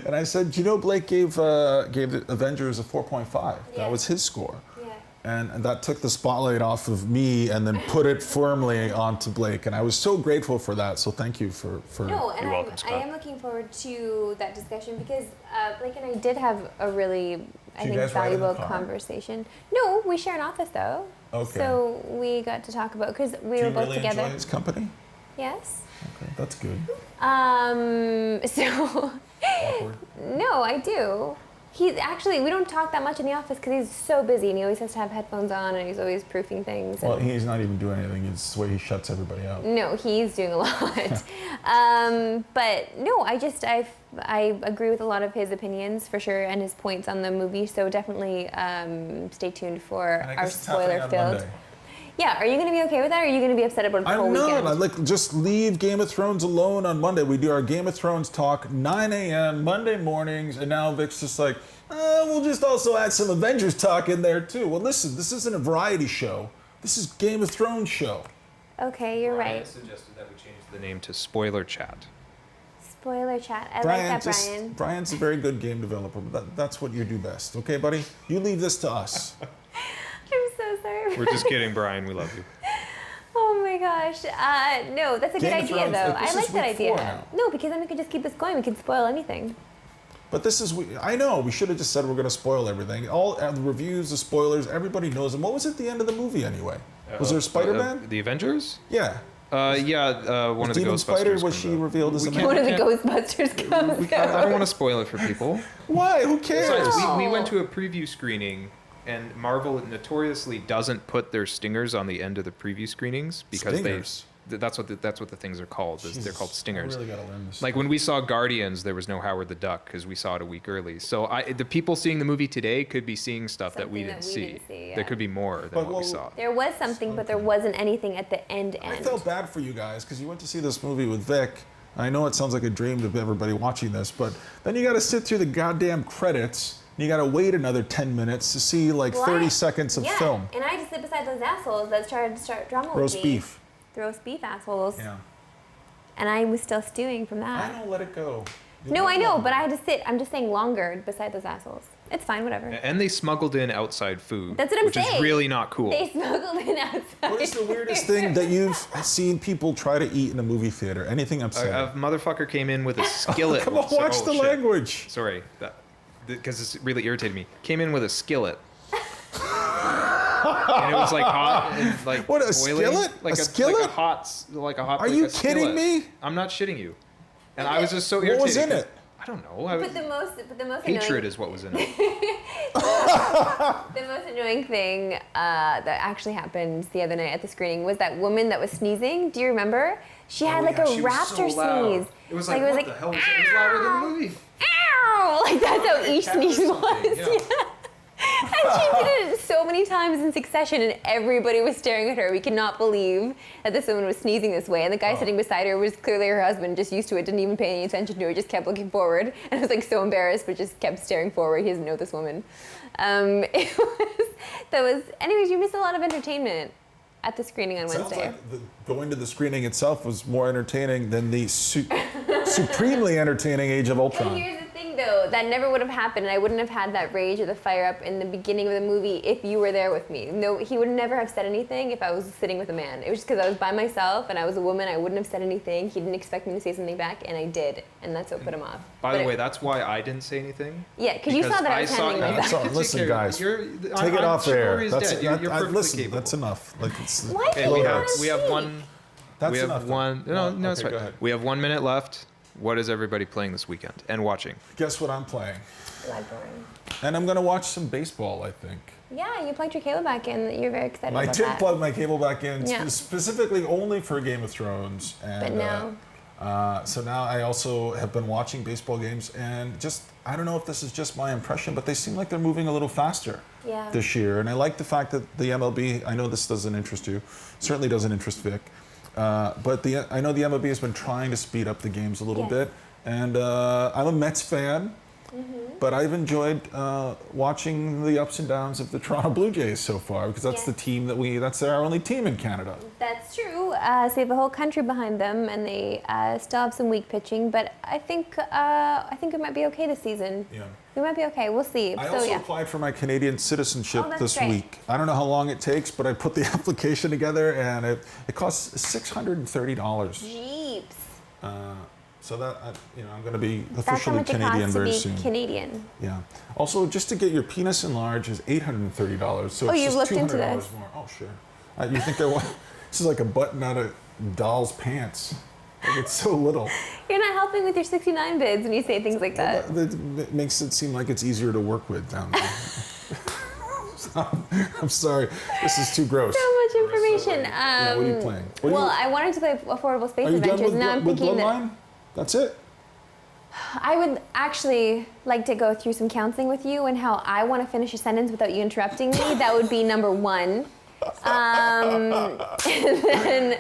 Speaker 4: and I said, Blake gave the Avengers a 4.5.
Speaker 3: Yeah.
Speaker 4: That was his score.
Speaker 3: Yeah.
Speaker 4: And that took the spotlight off of me and then put it firmly onto Blake. And I was so grateful for that. So thank you for
Speaker 3: No, and
Speaker 5: You're welcome,
Speaker 3: I
Speaker 5: Scott.
Speaker 3: am looking forward to that discussion because Blake and I did have a really, I
Speaker 4: you
Speaker 3: think,
Speaker 4: guys ride in the
Speaker 3: valuable
Speaker 4: car?
Speaker 3: conversation. No, we share an office though.
Speaker 4: Okay.
Speaker 3: So we got to talk about because we
Speaker 4: Do
Speaker 3: were
Speaker 4: you
Speaker 3: both
Speaker 4: really
Speaker 3: together.
Speaker 4: enjoy his company?
Speaker 3: Yes.
Speaker 4: Okay, that's good.
Speaker 3: So,
Speaker 4: Awkward.
Speaker 3: no, I do. He's actually, we don't talk that much in the office because he's so busy and he always has to have headphones on and he's always proofing things.
Speaker 4: Well,
Speaker 3: and
Speaker 4: he's not even doing anything. It's the way he shuts everybody out.
Speaker 3: no, he's doing a lot. But no, I agree with a lot of his opinions for sure and his points on the movie. So definitely stay tuned for
Speaker 4: And I
Speaker 3: our
Speaker 4: guess it's happening on
Speaker 3: spoiler-filled.
Speaker 4: Monday.
Speaker 3: Yeah, are you going to be okay with that, or are you going to be upset about the whole
Speaker 4: I'm not.
Speaker 3: weekend?
Speaker 4: I like just leave Game of Thrones alone on Monday. We do our Game of Thrones talk 9 a.m. Monday mornings, and now Vic's just like, we'll just also add some Avengers talk in there too. Well, listen, this isn't a variety show. This is Game of Thrones show.
Speaker 3: Okay, you're
Speaker 5: Brian
Speaker 3: right.
Speaker 5: suggested that we change the name to Spoiler Chat.
Speaker 3: Spoiler chat. I like that, Brian.
Speaker 4: Brian's a very good game developer, but that's what you do best. Okay, buddy? You leave this to us.
Speaker 3: I'm so sorry.
Speaker 5: We're just kidding, Brian. We love you.
Speaker 3: Oh my gosh. No, that's a good
Speaker 4: Game of
Speaker 3: idea,
Speaker 4: Thrones,
Speaker 3: though.
Speaker 4: this
Speaker 3: I
Speaker 4: is
Speaker 3: like that
Speaker 4: week
Speaker 3: idea.
Speaker 4: 4 now.
Speaker 3: No, because then we could just keep this going. We could spoil anything.
Speaker 4: But this is, I know, we should have just said we're going to spoil everything. All the reviews, the spoilers, everybody knows them. What was at the end of the movie anyway? Was there Spider-Man?
Speaker 5: The Avengers?
Speaker 4: Yeah.
Speaker 5: One of the
Speaker 4: Demon
Speaker 5: Ghostbusters.
Speaker 4: Spider, was
Speaker 5: comes
Speaker 4: she
Speaker 5: out.
Speaker 4: revealed as a
Speaker 5: We
Speaker 4: man?
Speaker 3: One of the Ghostbusters comes
Speaker 5: I
Speaker 3: out.
Speaker 5: don't want to spoil it for people.
Speaker 4: Why? Who cares?
Speaker 5: Besides, we went to a preview screening, and Marvel notoriously doesn't put their stingers on the end of the preview screenings because
Speaker 4: Stingers?
Speaker 5: that's what the things are called. They're called stingers.
Speaker 4: I really gotta learn this.
Speaker 5: Like when we saw Guardians, there was no Howard the Duck because we saw it a week early. So the people seeing the movie today could be seeing stuff that we
Speaker 3: Something
Speaker 5: didn't
Speaker 3: that we
Speaker 5: see.
Speaker 3: didn't see, yeah.
Speaker 5: There could be more than
Speaker 4: But,
Speaker 5: what we
Speaker 4: well,
Speaker 5: saw.
Speaker 3: There was something, but there wasn't anything at the end.
Speaker 4: I felt bad for you guys because you went to see this movie with Vic. I know it sounds like a dream to everybody watching this, but then you got to sit through the goddamn credits. And you got to wait another 10 minutes to see like 30 seconds of
Speaker 3: yeah,
Speaker 4: film.
Speaker 3: and I just sit beside those assholes that started to start drama with
Speaker 4: Roast
Speaker 3: me.
Speaker 4: beef.
Speaker 3: The roast beef assholes.
Speaker 4: Yeah.
Speaker 3: And I was still stewing from
Speaker 4: I
Speaker 3: that.
Speaker 4: don't let it go.
Speaker 3: No, I know, but I had to sit. I'm just saying longer beside those assholes. It's fine, whatever.
Speaker 5: And they smuggled in outside food.
Speaker 3: That's what I'm
Speaker 5: which
Speaker 3: saying.
Speaker 5: is really not cool.
Speaker 3: They smuggled in outside.
Speaker 4: What is the weirdest thing that you've seen people try to eat in a movie theater? Anything I'm saying?
Speaker 5: A motherfucker came in with a skillet.
Speaker 4: Come on,
Speaker 5: So-
Speaker 4: watch
Speaker 5: oh,
Speaker 4: the
Speaker 5: shit.
Speaker 4: language.
Speaker 5: Sorry, because it's really irritated me. Came in with a skillet. And it was like hot and like
Speaker 4: What, a
Speaker 5: boiling.
Speaker 4: skillet?
Speaker 5: Like
Speaker 4: A skillet?
Speaker 5: Like a hot.
Speaker 4: Are
Speaker 5: like
Speaker 4: you
Speaker 5: a
Speaker 4: kidding
Speaker 5: skillet.
Speaker 4: me?
Speaker 5: I'm not shitting you. And I was just so irritated.
Speaker 4: What was in it?
Speaker 5: I don't know. I was,
Speaker 3: But the most
Speaker 5: hatred
Speaker 3: annoying,
Speaker 5: is what was in it.
Speaker 3: the most annoying thing that actually happened the other night at the screening was that woman that was sneezing. Do you remember? She had like a raptor sneeze.
Speaker 5: It was
Speaker 3: like,
Speaker 5: like, what the hell was it? It was louder than the movie.
Speaker 3: Ow! Like that's how each
Speaker 5: cat or
Speaker 3: sneeze
Speaker 5: something,
Speaker 3: was.
Speaker 5: yeah.
Speaker 3: Yeah. And she did it so many times in succession, and everybody was staring at her. We could not believe that this woman was sneezing this way. And the guy sitting beside her was clearly her husband, just used to it, didn't even pay any attention to her, just kept looking forward. And I was like so embarrassed, but just kept staring forward. He doesn't know this woman. Anyways, you missed a lot of entertainment at the screening on
Speaker 4: Sounds
Speaker 3: Wednesday.
Speaker 4: like going to the screening itself was more entertaining than the supremely entertaining Age of
Speaker 3: But
Speaker 4: Ultron.
Speaker 3: here's the thing, though, that never would have happened, and I wouldn't have had that rage or the fire up in the beginning of the movie if you were there with me. No, he would never have said anything if I was sitting with a man. It was just because I was by myself and I was a woman. I wouldn't have said anything. He didn't expect me to say something back, and I did, and that's what put him off.
Speaker 5: By the way, that's why I didn't say anything.
Speaker 3: Yeah, because you saw that I was handling
Speaker 4: you.
Speaker 3: myself.
Speaker 4: So, listen, guys, take it off air.
Speaker 5: You're perfectly
Speaker 4: listen,
Speaker 5: capable.
Speaker 4: that's enough. Like it's.
Speaker 3: Why
Speaker 5: Okay,
Speaker 3: do
Speaker 5: we
Speaker 3: you
Speaker 5: have
Speaker 3: wanna
Speaker 5: we have
Speaker 3: cheat?
Speaker 5: one.
Speaker 4: That's
Speaker 5: we have
Speaker 4: enough.
Speaker 5: one. No,
Speaker 4: Okay,
Speaker 5: it's fine.
Speaker 4: go ahead.
Speaker 5: We have 1 minute left. What is everybody playing this weekend and watching?
Speaker 4: Guess what I'm playing?
Speaker 3: Bloodborne.
Speaker 4: And I'm gonna watch some baseball. I think.
Speaker 3: Yeah, you plugged your cable back in. You're very excited
Speaker 4: I
Speaker 3: about
Speaker 4: did
Speaker 3: that.
Speaker 4: plug my cable back in
Speaker 3: Yeah.
Speaker 4: specifically only for Game of Thrones. And,
Speaker 3: But now?
Speaker 4: so now I also have been watching baseball games, and just I don't know if this is just my impression, but they seem like they're moving a little faster
Speaker 3: Yeah.
Speaker 4: this year. And I like the fact that the MLB. I know this doesn't interest you, certainly doesn't interest Vic, but I know the MLB has been trying to speed up the games a little
Speaker 3: Yes.
Speaker 4: bit, and I'm a Mets fan. But I've enjoyed watching the ups and downs of the Toronto Blue Jays so far, because that's
Speaker 3: Yeah.
Speaker 4: the team that's our only team in Canada.
Speaker 3: That's true. So they have a whole country behind them, and they still have some weak pitching. But I think it might be okay this season.
Speaker 4: Yeah.
Speaker 3: We might be okay. We'll see.
Speaker 4: I
Speaker 3: so
Speaker 4: also
Speaker 3: yeah.
Speaker 4: applied for my Canadian citizenship
Speaker 3: Oh, that's
Speaker 4: this
Speaker 3: great.
Speaker 4: week. I don't know how long it takes, but I put the application together, and it costs $630.
Speaker 3: Jeeps.
Speaker 4: So that I'm going to be
Speaker 3: That's how
Speaker 4: officially
Speaker 3: much it
Speaker 4: Canadian
Speaker 3: costs to
Speaker 4: very
Speaker 3: be
Speaker 4: soon.
Speaker 3: Canadian.
Speaker 4: Yeah. Also, just to get your penis enlarged is $830. So
Speaker 3: Oh,
Speaker 4: it's
Speaker 3: you've
Speaker 4: just
Speaker 3: looked into
Speaker 4: $200
Speaker 3: this.
Speaker 4: more. Oh, sure. You think there was? This is like a button out of doll's pants. Like it's so little.
Speaker 3: You're not helping with your 69 bids when you say things like that.
Speaker 4: That makes it seem like it's easier to work with down there. I'm sorry. This is too gross.
Speaker 3: So much information.
Speaker 4: Yeah, what are you playing?
Speaker 3: I wanted to play Affordable Space
Speaker 4: Are you done
Speaker 3: Adventures.
Speaker 4: with,
Speaker 3: Now I'm
Speaker 4: with
Speaker 3: thinking that
Speaker 4: Bloodline? That's it?
Speaker 3: I would actually like to go through some counseling with you and how I want to finish a sentence without you interrupting me. That would be number one. And then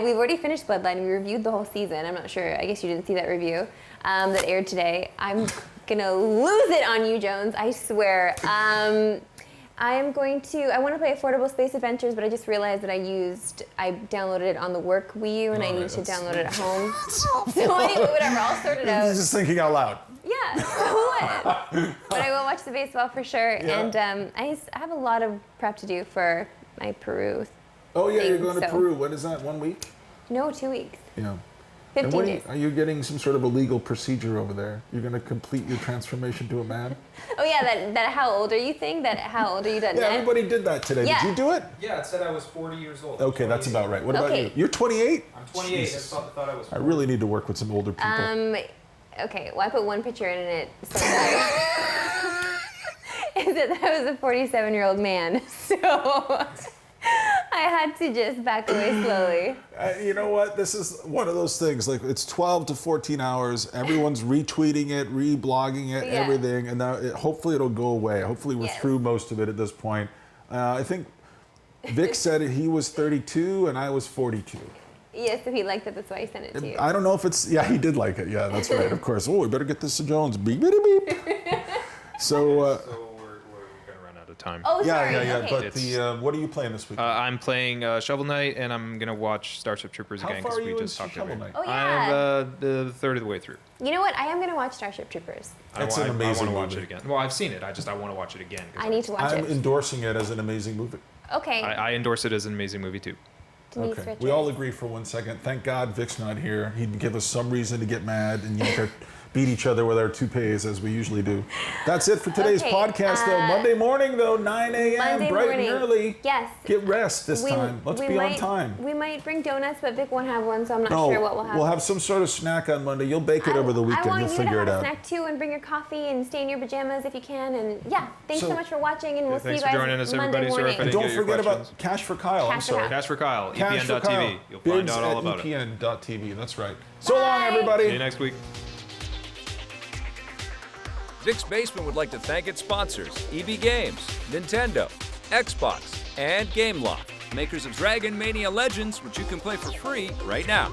Speaker 3: we've already finished Bloodline. We reviewed the whole season. I'm not sure. I guess you didn't see that review that aired today. I'm gonna lose it on you, Jones. I swear. I want to play Affordable Space Adventures, but I just realized that I downloaded it on the work Wii U, and I need to download it at home. So anyway, whatever, I'll sort it out.
Speaker 4: Just thinking out loud.
Speaker 3: Yeah, what? But I will watch the baseball for sure, and I have a lot of prep to do for my Peru.
Speaker 4: Oh yeah, you're
Speaker 3: thing,
Speaker 4: going to
Speaker 3: so-
Speaker 4: Peru. What is that? 1 week?
Speaker 3: No, 2 weeks.
Speaker 4: Yeah.
Speaker 3: 15
Speaker 4: And
Speaker 3: days.
Speaker 4: are you getting some sort of a legal procedure over there? You're going to complete your transformation to a man?
Speaker 3: Oh yeah, that how old are you thing? That how old are you that
Speaker 4: Yeah, everybody did that today.
Speaker 3: Yeah.
Speaker 4: Did you do it?
Speaker 5: Yeah, it said I was 40 years old.
Speaker 4: Okay, that's about right. What about
Speaker 3: Okay.
Speaker 4: you? You're 28?
Speaker 5: I'm 28.
Speaker 4: Jesus.
Speaker 5: I thought I was.
Speaker 4: I really need to work with some older people.
Speaker 3: Okay, well I put one picture in and it said that is that I was a 47-year-old man, so I had to just back away slowly.
Speaker 4: You know what? This is one of those things. Like it's 12 to 14 hours. Everyone's retweeting it, reblogging it,
Speaker 3: Yeah.
Speaker 4: everything, and now hopefully it'll go away. Hopefully we're
Speaker 3: Yes.
Speaker 4: through most of it at this point. I think Vic said he was 32 and I was 42.
Speaker 3: Yes, if he liked it, that's why I sent it to you.
Speaker 4: I don't know if it's. Yeah, he did like it. Yeah, that's right. Of course. Oh, we better get this to Jones. Beep, beep, beep. So.
Speaker 5: So we're gonna run out of time.
Speaker 3: Oh,
Speaker 4: Yeah,
Speaker 3: sorry.
Speaker 4: yeah, yeah.
Speaker 3: Okay.
Speaker 4: But the what are you playing this week?
Speaker 5: I'm playing Shovel Knight, and I'm gonna watch Starship Troopers
Speaker 4: How
Speaker 5: again
Speaker 4: far are
Speaker 5: we
Speaker 4: you
Speaker 5: just
Speaker 4: into
Speaker 5: talked
Speaker 4: Shovel
Speaker 5: about it.
Speaker 4: Knight?
Speaker 3: Oh, yeah.
Speaker 5: I'm the third of the way through.
Speaker 3: You know what? I am gonna watch Starship Troopers.
Speaker 4: It's an
Speaker 5: I
Speaker 4: amazing
Speaker 5: want to watch
Speaker 4: movie.
Speaker 5: it again. Well, I've seen it. I want to watch it again. 'Cause
Speaker 3: I need to watch
Speaker 4: I'm
Speaker 3: it.
Speaker 4: endorsing it as an amazing movie.
Speaker 3: Okay.
Speaker 5: I endorse it as an amazing movie too.
Speaker 3: Denise
Speaker 4: Okay.
Speaker 3: Richards.
Speaker 4: We all agree for 1 second. Thank God Vic's not here. He'd give us some reason to get mad and beat each other with our toupees as we usually do. That's it for today's
Speaker 3: Okay,
Speaker 4: podcast, though. Monday morning, though, 9 a.m.,
Speaker 3: Monday
Speaker 4: bright
Speaker 3: morning.
Speaker 4: and early.
Speaker 3: Yes.
Speaker 4: Get rest this time. Let's be on time.
Speaker 3: We might bring donuts, but Vic won't have one, so I'm not sure what we'll have.
Speaker 4: We'll have some sort of snack on Monday. You'll bake it over the
Speaker 3: I
Speaker 4: weekend.
Speaker 3: want
Speaker 4: You'll
Speaker 3: you
Speaker 4: figure
Speaker 3: to
Speaker 4: it
Speaker 3: have
Speaker 4: out.
Speaker 3: a snack too, and bring your coffee and stay in your pajamas if you can. And yeah, thanks so,
Speaker 4: So-
Speaker 3: much for watching, and we'll see you
Speaker 5: thanks
Speaker 3: guys
Speaker 5: for joining us,
Speaker 3: Monday
Speaker 5: everybody. Sorry
Speaker 3: morning.
Speaker 5: if I
Speaker 4: And
Speaker 5: didn't
Speaker 4: don't
Speaker 5: get your
Speaker 4: forget about
Speaker 5: questions.
Speaker 4: Cash for Kyle. I'm
Speaker 3: Cash for
Speaker 4: sorry.
Speaker 3: Kyle.
Speaker 5: Cash for Kyle,
Speaker 4: Cash for Kyle.
Speaker 5: EPN.tv. You'll find
Speaker 4: Bids
Speaker 5: out all
Speaker 4: at
Speaker 5: about it.
Speaker 4: EPN.tv. That's right. So long,
Speaker 3: Bye.
Speaker 4: everybody.
Speaker 5: See you next week.
Speaker 1: Vic's Basement would like to thank its sponsors, EB Games, Nintendo, Xbox, and Gameloft, makers of Dragon Mania Legends, which you can play for free right now.